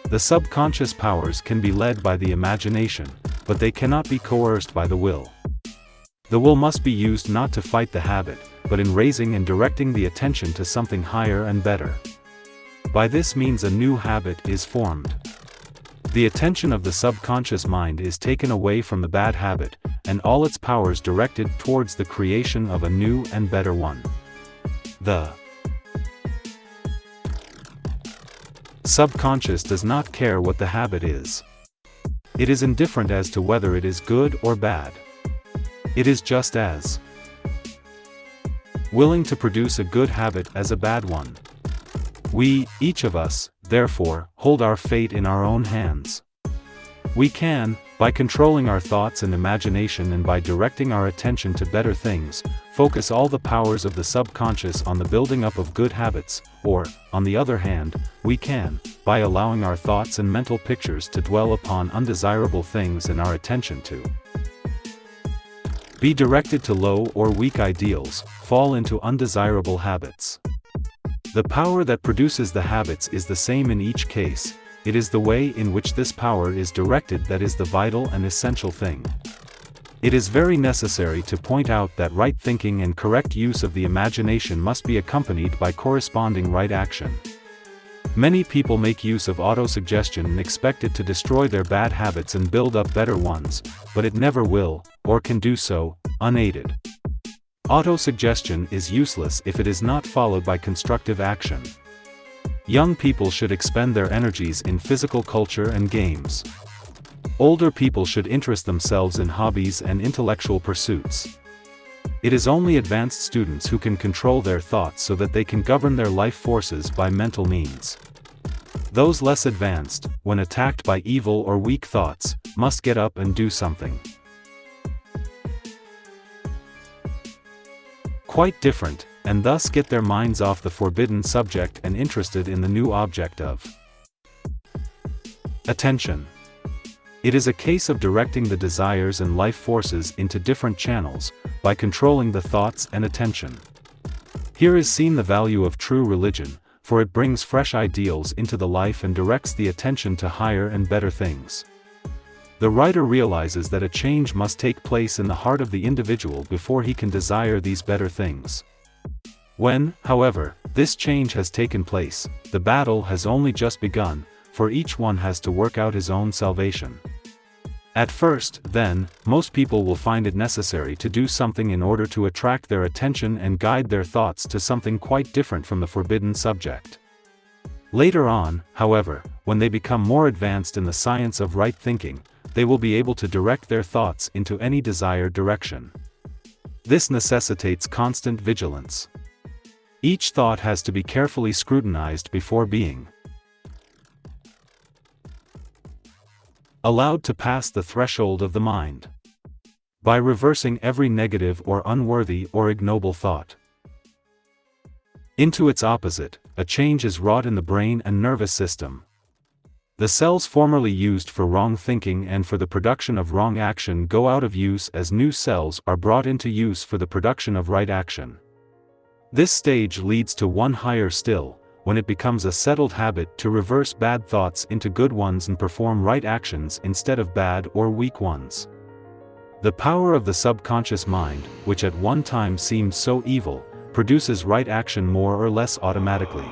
The subconscious powers can be led by the imagination, but they cannot be coerced by the will. The will must be used not to fight the habit, but in raising and directing the attention to something higher and better. By this means a new habit is formed. The attention of the subconscious mind is taken away from the bad habit, and all its powers directed towards the creation of a new and better one. The subconscious does not care what the habit is. It is indifferent as to whether it is good or bad. It is just as willing to produce a good habit as a bad one. We, each of us, therefore, hold our fate in our own hands. We can, by controlling our thoughts and imagination and by directing our attention to better things, focus all the powers of the subconscious on the building up of good habits, or, on the other hand, we can, by allowing our thoughts and mental pictures to dwell upon undesirable things and our attention to be directed to low or weak ideals, fall into undesirable habits. The power that produces the habits is the same in each case. It is the way in which this power is directed that is the vital and essential thing. It is very necessary to point out that right thinking and correct use of the imagination must be accompanied by corresponding right action. Many people make use of autosuggestion and expect it to destroy their bad habits and build up better ones, but it never will, or can do so, unaided. Autosuggestion is useless if it is not followed by constructive action. Young people should expend their energies in physical culture and games. Older people should interest themselves in hobbies and intellectual pursuits. It is only advanced students who can control their thoughts so that they can govern their life forces by mental means. Those less advanced, when attacked by evil or weak thoughts, must get up and do something quite different, and thus get their minds off the forbidden subject and interested in the new object of attention. It is a case of directing the desires and life forces into different channels, by controlling the thoughts and attention. Here is seen the value of true religion, for it brings fresh ideals into the life and directs the attention to higher and better things. The writer realizes that a change must take place in the heart of the individual before he can desire these better things. When, however, this change has taken place, the battle has only just begun, for each one has to work out his own salvation. At first, then, most people will find it necessary to do something in order to attract their attention and guide their thoughts to something quite different from the forbidden subject. Later on, however, when they become more advanced in the science of right thinking, they will be able to direct their thoughts into any desired direction. This necessitates constant vigilance. Each thought has to be carefully scrutinized before being allowed to pass the threshold of the mind. By reversing every negative or unworthy or ignoble thought into its opposite, a change is wrought in the brain and nervous system. The cells formerly used for wrong thinking and for the production of wrong action go out of use as new cells are brought into use for the production of right action. This stage leads to one higher still, when it becomes a settled habit to reverse bad thoughts into good ones and perform right actions instead of bad or weak ones. The power of the subconscious mind, which at one time seemed so evil, produces right action more or less automatically.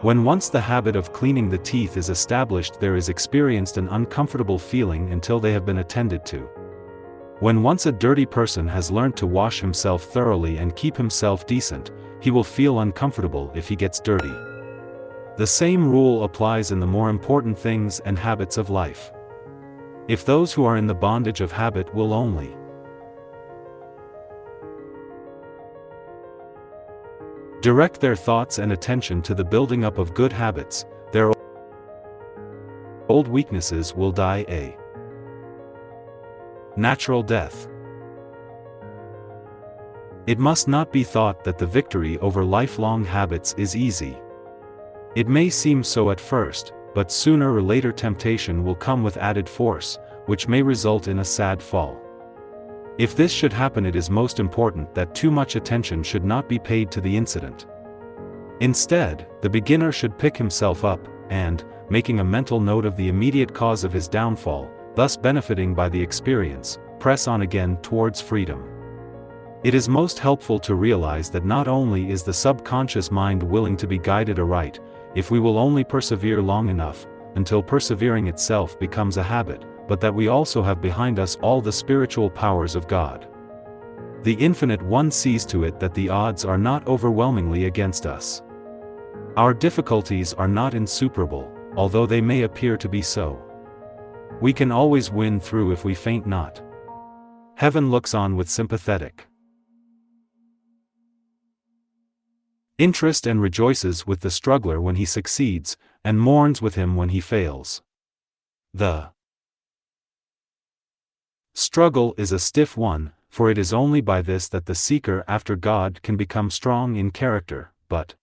When once the habit of cleaning the teeth is established, there is experienced an uncomfortable feeling until they have been attended to. When once a dirty person has learnt to wash himself thoroughly and keep himself decent, he will feel uncomfortable if he gets dirty. The same rule applies in the more important things and habits of life. If those who are in the bondage of habit will only direct their thoughts and attention to the building up of good habits, their old weaknesses will die a natural death. It must not be thought that the victory over lifelong habits is easy. It may seem so at first, but sooner or later temptation will come with added force, which may result in a sad fall. If this should happen, it is most important that too much attention should not be paid to the incident. Instead, the beginner should pick himself up, and, making a mental note of the immediate cause of his downfall, thus benefiting by the experience, press on again towards freedom. It is most helpful to realize that not only is the subconscious mind willing to be guided aright, if we will only persevere long enough, until persevering itself becomes a habit, but that we also have behind us all the spiritual powers of God. The Infinite One sees to it that the odds are not overwhelmingly against us. Our difficulties are not insuperable, although they may appear to be so. We can always win through if we faint not. Heaven looks on with sympathetic interest and rejoices with the struggler when he succeeds, and mourns with him when he fails. The struggle is a stiff one, for it is only by this that the seeker after God can become strong in character, but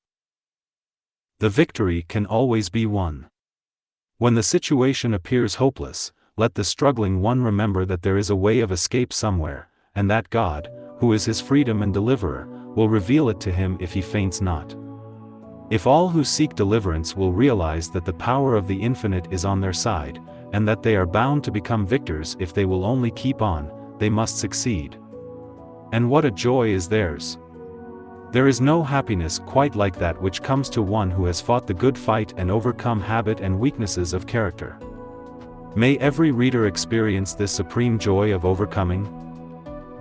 the victory can always be won. When the situation appears hopeless, let the struggling one remember that there is a way of escape somewhere, and that God, who is his freedom and deliverer, will reveal it to him if he faints not. If all who seek deliverance will realize that the power of the infinite is on their side, and that they are bound to become victors if they will only keep on, they must succeed. And what a joy is theirs! There is no happiness quite like that which comes to one who has fought the good fight and overcome habit and weaknesses of character. May every reader experience this supreme joy of overcoming.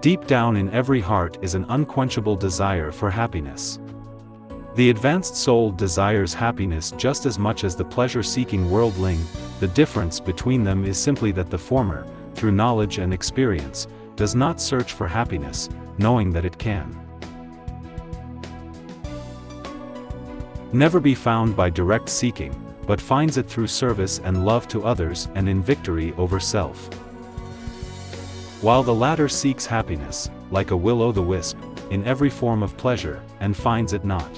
Deep down in every heart is an unquenchable desire for happiness. The advanced soul desires happiness just as much as the pleasure-seeking worldling. The difference between them is simply that the former, through knowledge and experience, does not search for happiness, knowing that it can never be found by direct seeking, but finds it through service and love to others and in victory over self. While the latter seeks happiness, like a will-o'-the-wisp, in every form of pleasure, and finds it not.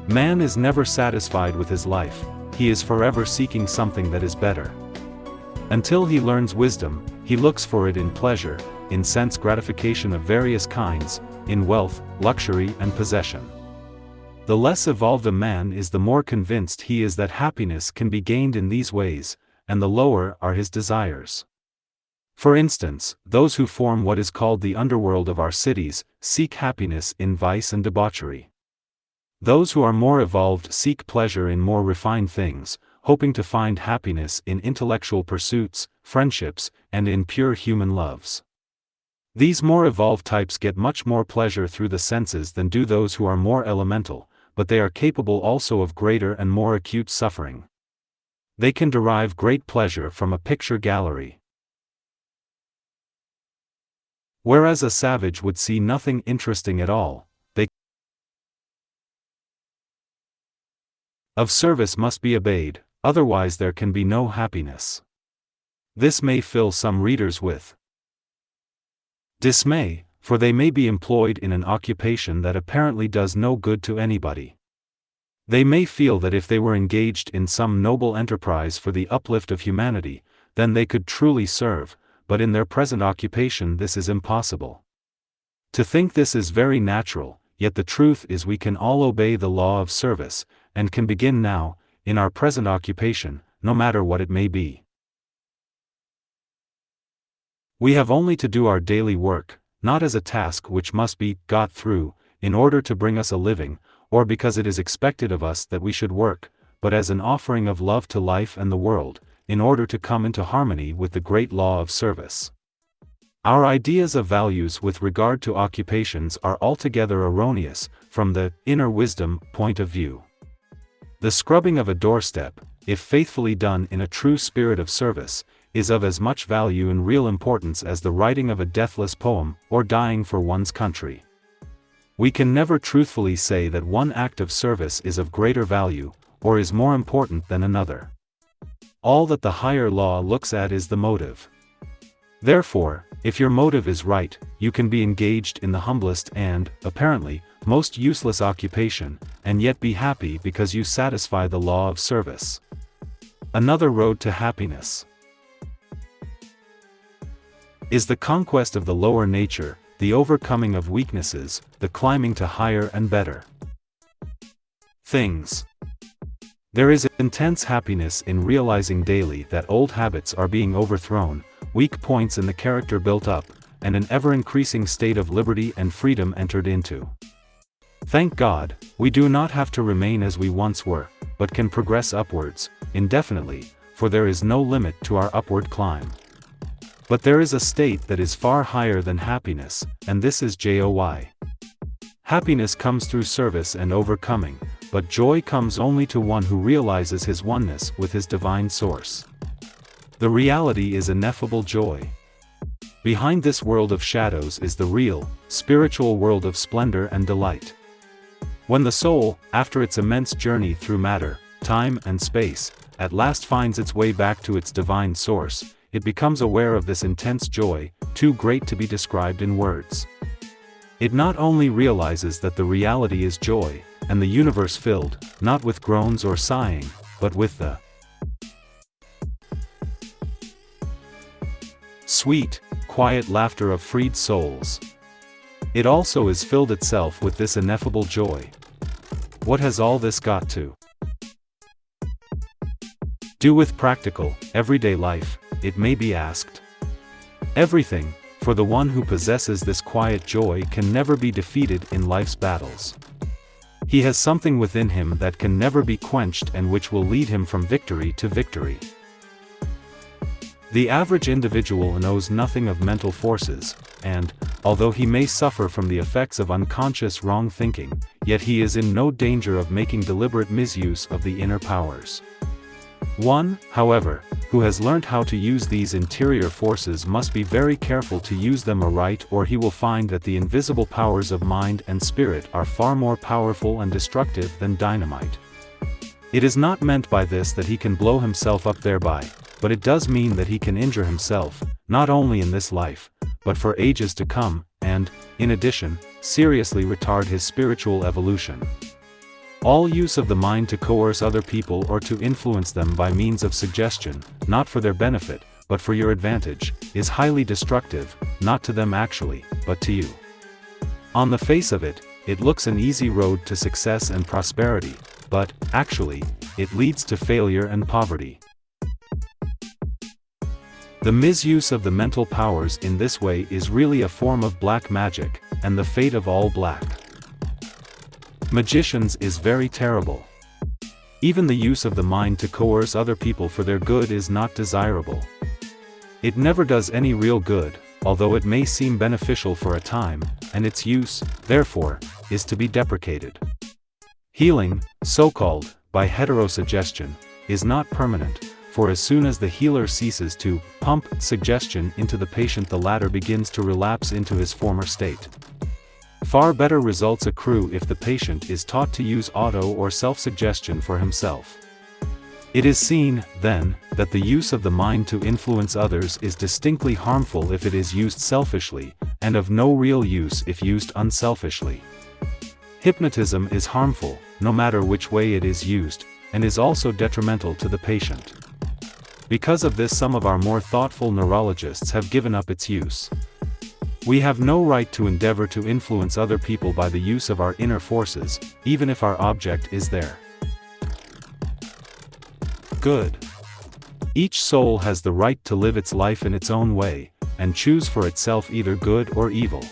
Man is never satisfied with his life, he is forever seeking something that is better. Until he learns wisdom, he looks for it in pleasure, in sense gratification of various kinds, in wealth, luxury and possession. The less evolved a man is, the more convinced he is that happiness can be gained in these ways, and the lower are his desires. For instance, those who form what is called the underworld of our cities, seek happiness in vice and debauchery. Those who are more evolved seek pleasure in more refined things, hoping to find happiness in intellectual pursuits, friendships, and in pure human loves. These more evolved types get much more pleasure through the senses than do those who are more elemental, but they are capable also of greater and more acute suffering. They can derive great pleasure from a picture gallery, whereas a savage would see nothing interesting at all. Of service must be obeyed, otherwise there can be no happiness. This may fill some readers with dismay, for they may be employed in an occupation that apparently does no good to anybody. They may feel that if they were engaged in some noble enterprise for the uplift of humanity, then they could truly serve, but in their present occupation this is impossible. To think this is very natural, yet the truth is we can all obey the law of service, and can begin now, in our present occupation, no matter what it may be. We have only to do our daily work, not as a task which must be got through, in order to bring us a living, or because it is expected of us that we should work, but as an offering of love to life and the world, in order to come into harmony with the great law of service. Our ideas of values with regard to occupations are altogether erroneous, from the inner wisdom point of view. The scrubbing of a doorstep, if faithfully done in a true spirit of service, is of as much value and real importance as the writing of a deathless poem, or dying for one's country. We can never truthfully say that one act of service is of greater value, or is more important than another. All that the higher law looks at is the motive. Therefore, if your motive is right, you can be engaged in the humblest and, apparently, most useless occupation, and yet be happy because you satisfy the law of service. Another road to happiness is the conquest of the lower nature, the overcoming of weaknesses, the climbing to higher and better things. There is intense happiness in realizing daily that old habits are being overthrown, weak points in the character built up, and an ever-increasing state of liberty and freedom entered into. Thank God, we do not have to remain as we once were, but can progress upwards, indefinitely, for there is no limit to our upward climb. But there is a state that is far higher than happiness, and this is joy. Happiness comes through service and overcoming, but joy comes only to one who realizes his oneness with his divine source. The reality is ineffable joy. Behind this world of shadows is the real, spiritual world of splendor and delight. When the soul, after its immense journey through matter, time and space, at last finds its way back to its divine source, it becomes aware of this intense joy, too great to be described in words. It not only realizes that the reality is joy, and the universe filled, not with groans or sighing, but with the sweet, quiet laughter of freed souls. It also is filled itself with this ineffable joy. What has all this got to do with practical, everyday life, it may be asked? Everything, for the one who possesses this quiet joy can never be defeated in life's battles. He has something within him that can never be quenched and which will lead him from victory to victory. The average individual knows nothing of mental forces, and, although he may suffer from the effects of unconscious wrong thinking, yet he is in no danger of making deliberate misuse of the inner powers. One, however, who has learnt how to use these interior forces must be very careful to use them aright, or he will find that the invisible powers of mind and spirit are far more powerful and destructive than dynamite. It is not meant by this that he can blow himself up thereby, but it does mean that he can injure himself, not only in this life, but for ages to come, and, in addition, seriously retard his spiritual evolution. All use of the mind to coerce other people or to influence them by means of suggestion, not for their benefit, but for your advantage, is highly destructive, not to them actually, but to you. On the face of it, it looks an easy road to success and prosperity, but, actually, it leads to failure and poverty. The misuse of the mental powers in this way is really a form of black magic, and the fate of all black magicians is very terrible. Even the use of the mind to coerce other people for their good is not desirable. It never does any real good, although it may seem beneficial for a time, and its use, therefore, is to be deprecated. Healing, so-called, by heterosuggestion, is not permanent, for as soon as the healer ceases to pump suggestion into the patient, the latter begins to relapse into his former state. Far better results accrue if the patient is taught to use auto or self-suggestion for himself. It is seen, then, that the use of the mind to influence others is distinctly harmful if it is used selfishly, and of no real use if used unselfishly. Hypnotism is harmful, no matter which way it is used, and is also detrimental to the patient. Because of this, some of our more thoughtful neurologists have given up its use. We have no right to endeavor to influence other people by the use of our inner forces, even if our object is there good. Each soul has the right to live its life in its own way, and choose for itself either good or evil.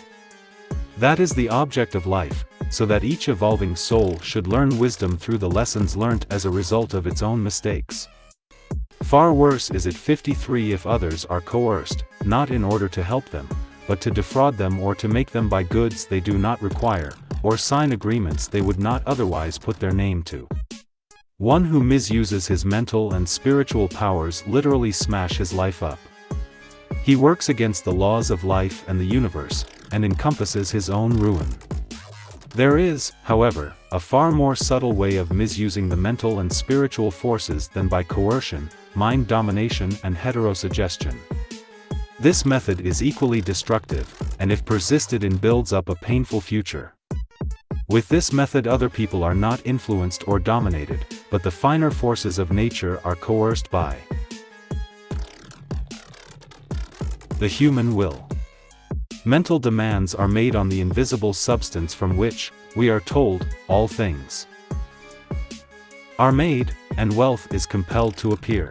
That is the object of life, so that each evolving soul should learn wisdom through the lessons learnt as a result of its own mistakes. Far worse is it 53 if others are coerced, not in order to help them, but to defraud them or to make them buy goods they do not require, or sign agreements they would not otherwise put their name to. One who misuses his mental and spiritual powers literally smash his life up. He works against the laws of life and the universe, and encompasses his own ruin. There is, however, a far more subtle way of misusing the mental and spiritual forces than by coercion, mind domination and heterosuggestion. This method is equally destructive, and if persisted in builds up a painful future. With this method, other people are not influenced or dominated, but the finer forces of nature are coerced by the human will. Mental demands are made on the invisible substance from which, we are told, all things are made, and wealth is compelled to appear.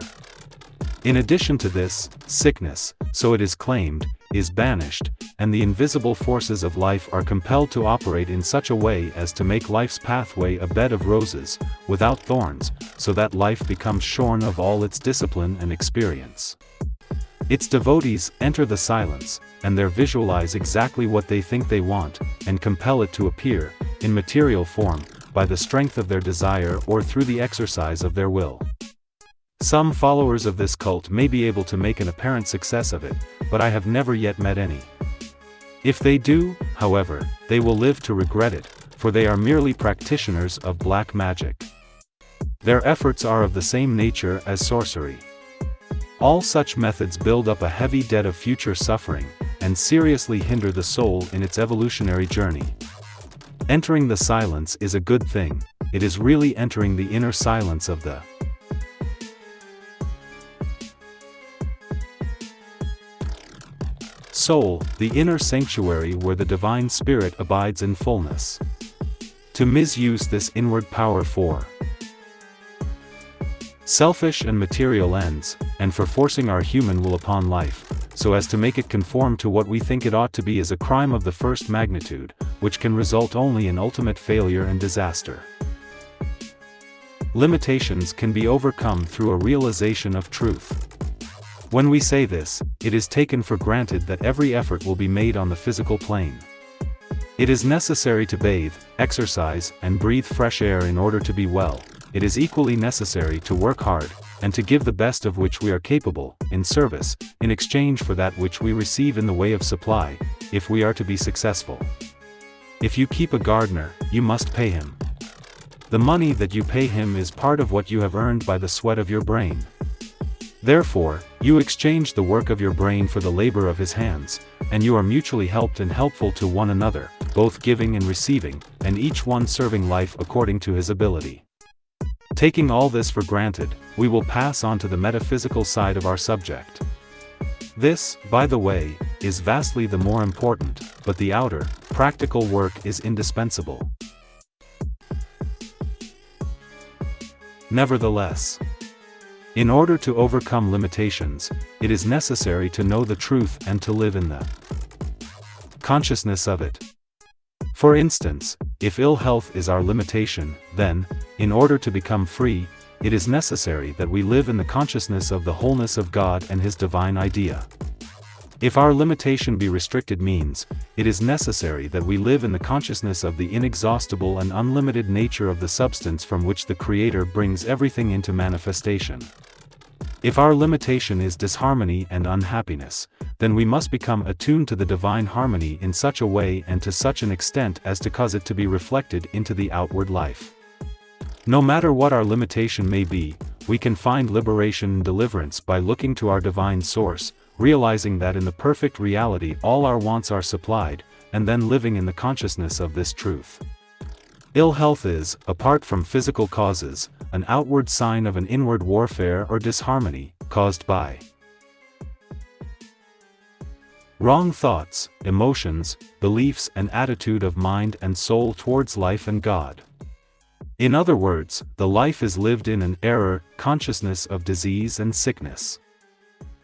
In addition to this, sickness, so it is claimed, is banished, and the invisible forces of life are compelled to operate in such a way as to make life's pathway a bed of roses, without thorns, so that life becomes shorn of all its discipline and experience. Its devotees enter the silence, and there visualize exactly what they think they want, and compel it to appear, in material form, by the strength of their desire or through the exercise of their will. Some followers of this cult may be able to make an apparent success of it, but I have never yet met any. If they do, however, they will live to regret it, for they are merely practitioners of black magic. Their efforts are of the same nature as sorcery. All such methods build up a heavy debt of future suffering, and seriously hinder the soul in its evolutionary journey. Entering the silence is a good thing, it is really entering the inner silence of the soul, the inner sanctuary where the divine spirit abides in fullness. To misuse this inward power for selfish and material ends, and for forcing our human will upon life, so as to make it conform to what we think it ought to be, is a crime of the first magnitude, which can result only in ultimate failure and disaster. Limitations can be overcome through a realization of truth. When we say this, it is taken for granted that every effort will be made on the physical plane. It is necessary to bathe, exercise, and breathe fresh air in order to be well. It is equally necessary to work hard, and to give the best of which we are capable, in service, in exchange for that which we receive in the way of supply, if we are to be successful. If you keep a gardener, you must pay him. The money that you pay him is part of what you have earned by the sweat of your brain. Therefore, you exchange the work of your brain for the labor of his hands, and you are mutually helped and helpful to one another, both giving and receiving, and each one serving life according to his ability. Taking all this for granted, we will pass on to the metaphysical side of our subject. This, by the way, is vastly the more important, but the outer, practical work is indispensable. Nevertheless, in order to overcome limitations, it is necessary to know the truth and to live in the consciousness of it. For instance, if ill health is our limitation, then, in order to become free, it is necessary that we live in the consciousness of the wholeness of God and His divine idea. If our limitation be restricted means, it is necessary that we live in the consciousness of the inexhaustible and unlimited nature of the substance from which the Creator brings everything into manifestation. If our limitation is disharmony and unhappiness, then we must become attuned to the divine harmony in such a way and to such an extent as to cause it to be reflected into the outward life. No matter what our limitation may be, we can find liberation and deliverance by looking to our divine source, realizing that in the perfect reality all our wants are supplied, and then living in the consciousness of this truth. Ill health is, apart from physical causes, an outward sign of an inward warfare or disharmony, caused by wrong thoughts, emotions, beliefs and attitude of mind and soul towards life and God. In other words, the life is lived in an error, consciousness of disease and sickness.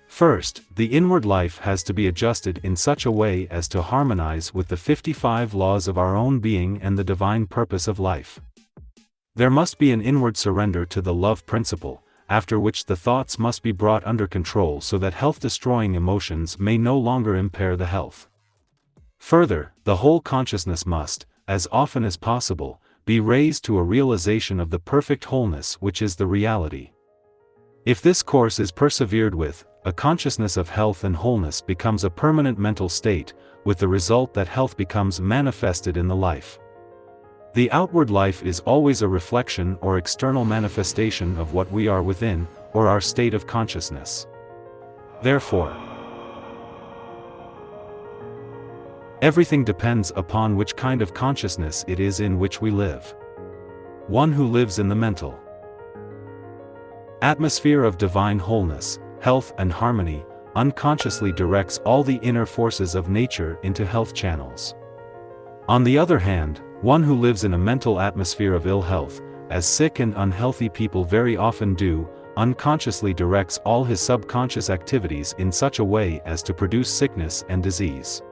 First, the inward life has to be adjusted in such a way as to harmonize with the 55 laws of our own being and the divine purpose of life. There must be an inward surrender to the love principle, after which the thoughts must be brought under control so that health-destroying emotions may no longer impair the health. Further, the whole consciousness must, as often as possible, be raised to a realization of the perfect wholeness which is the reality. If this course is persevered with, a consciousness of health and wholeness becomes a permanent mental state, with the result that health becomes manifested in the life. The outward life is always a reflection or external manifestation of what we are within, or our state of consciousness. Therefore, Everything depends upon which kind of consciousness it is in which we live. One who lives in the mental atmosphere of divine wholeness, health and harmony, unconsciously directs all the inner forces of nature into health channels. On the other hand, one who lives in a mental atmosphere of ill health, as sick and unhealthy people very often do, unconsciously directs all his subconscious activities in such a way as to produce sickness and disease.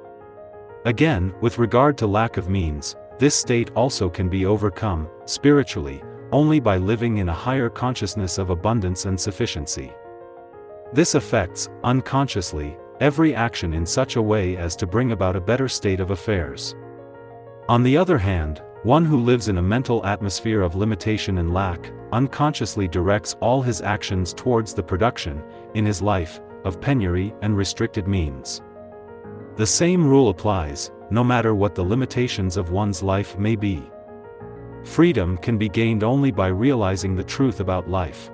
Again, with regard to lack of means, this state also can be overcome, spiritually, only by living in a higher consciousness of abundance and sufficiency. This affects, unconsciously, every action in such a way as to bring about a better state of affairs. On the other hand, one who lives in a mental atmosphere of limitation and lack, unconsciously directs all his actions towards the production, in his life, of penury and restricted means. The same rule applies, no matter what the limitations of one's life may be. Freedom can be gained only by realizing the truth about life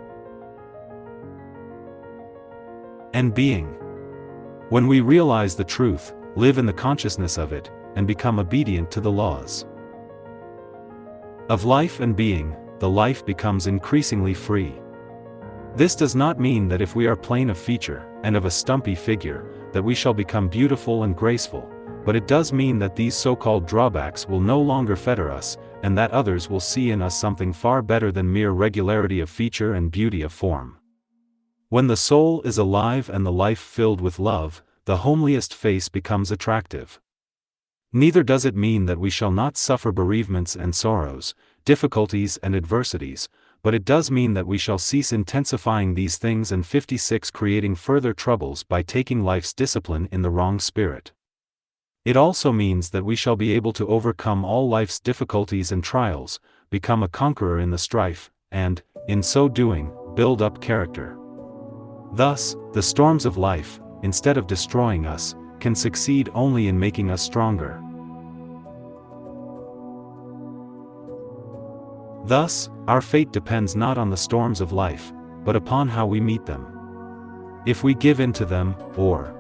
and being. When we realize the truth, live in the consciousness of it, and become obedient to the laws of life and being, the life becomes increasingly free. This does not mean that if we are plain of feature, and of a stumpy figure, that we shall become beautiful and graceful, but it does mean that these so-called drawbacks will no longer fetter us, and that others will see in us something far better than mere regularity of feature and beauty of form. When the soul is alive and the life filled with love, the homeliest face becomes attractive. Neither does it mean that we shall not suffer bereavements and sorrows, difficulties and adversities, but it does mean that we shall cease intensifying these things and 56 creating further troubles by taking life's discipline in the wrong spirit. It also means that we shall be able to overcome all life's difficulties and trials, become a conqueror in the strife, and, in so doing, build up character. Thus, the storms of life, instead of destroying us, can succeed only in making us stronger. Thus, our fate depends not on the storms of life, but upon how we meet them. If we give in to them, or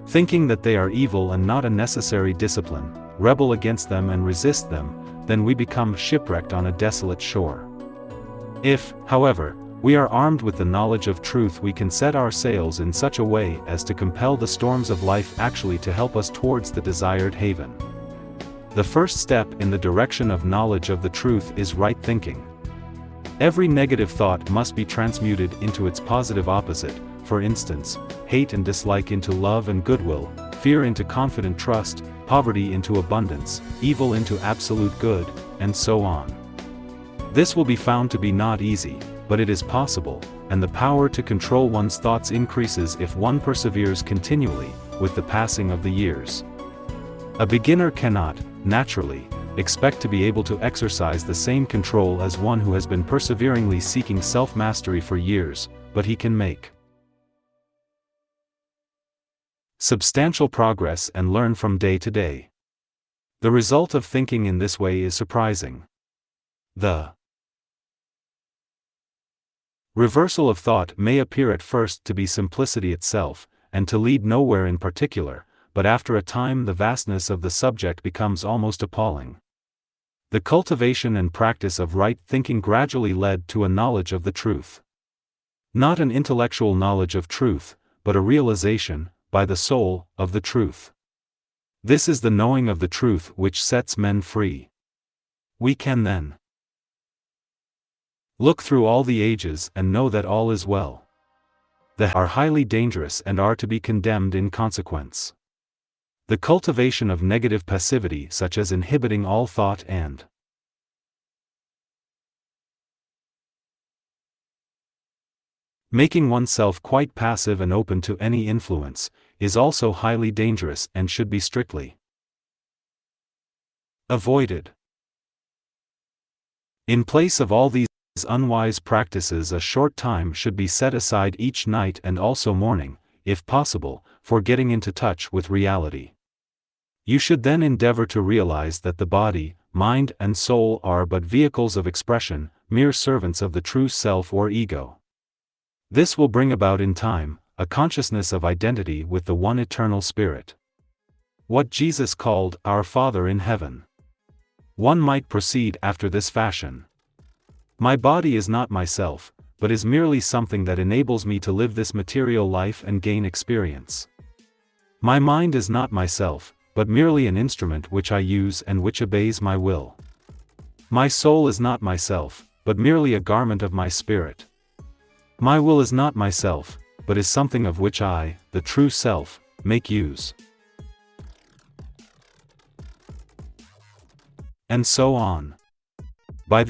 thinking that they are evil and not a necessary discipline, rebel against them and resist them, then we become shipwrecked on a desolate shore. If, however, we are armed with the knowledge of truth, we can set our sails in such a way as to compel the storms of life actually to help us towards the desired haven. The first step in the direction of knowledge of the truth is right thinking. Every negative thought must be transmuted into its positive opposite, for instance, hate and dislike into love and goodwill, fear into confident trust, poverty into abundance, evil into absolute good, and so on. This will be found to be not easy, but it is possible, and the power to control one's thoughts increases if one perseveres continually, with the passing of the years. A beginner cannot, naturally, expect to be able to exercise the same control as one who has been perseveringly seeking self-mastery for years, but he can make substantial progress and learn from day to day. The result of thinking in this way is surprising. The reversal of thought may appear at first to be simplicity itself, and to lead nowhere in particular, but after a time the vastness of the subject becomes almost appalling. The cultivation and practice of right thinking gradually led to a knowledge of the truth. Not an intellectual knowledge of truth, but a realization, by the soul, of the truth. This is the knowing of the truth which sets men free. We can then look through all the ages and know that all is well. They are highly dangerous and are to be condemned in consequence. The cultivation of negative passivity, such as inhibiting all thought and making oneself quite passive and open to any influence, is also highly dangerous and should be strictly avoided. In place of all these unwise practices, a short time should be set aside each night and also morning, if possible, for getting into touch with reality. You should then endeavor to realize that the body, mind and soul are but vehicles of expression, mere servants of the true self or ego. This will bring about in time a consciousness of identity with the one eternal Spirit. What Jesus called our Father in heaven. One might proceed after this fashion. My body is not myself, but is merely something that enables me to live this material life and gain experience. My mind is not myself, but merely an instrument which I use and which obeys my will. My soul is not myself, but merely a garment of my spirit. My will is not myself, but is something of which I, the true self, make use. And so on. By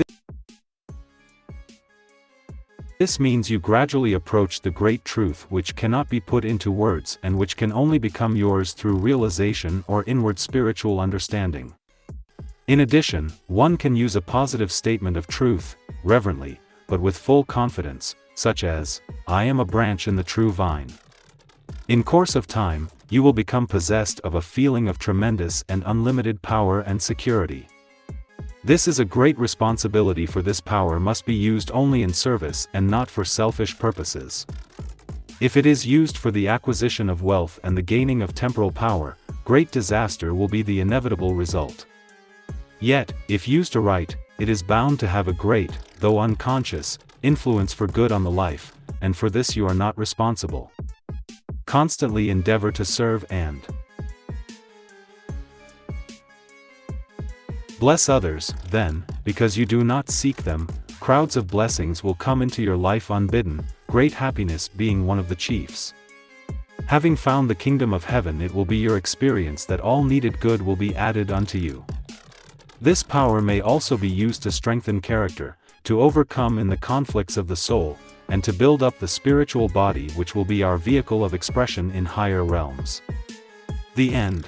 this means you gradually approach the great truth which cannot be put into words and which can only become yours through realization or inward spiritual understanding. In addition, one can use a positive statement of truth, reverently, but with full confidence, such as, "I am a branch in the true vine." In course of time, you will become possessed of a feeling of tremendous and unlimited power and security. This is a great responsibility, for this power must be used only in service and not for selfish purposes. If it is used for the acquisition of wealth and the gaining of temporal power, great disaster will be the inevitable result. Yet, if used aright, it is bound to have a great, though unconscious, influence for good on the life, and for this you are not responsible. Constantly endeavor to serve and bless others, then, because you do not seek them, crowds of blessings will come into your life unbidden, great happiness being one of the chiefs. Having found the kingdom of heaven, it will be your experience that all needed good will be added unto you. This power may also be used to strengthen character, to overcome in the conflicts of the soul, and to build up the spiritual body which will be our vehicle of expression in higher realms. The end.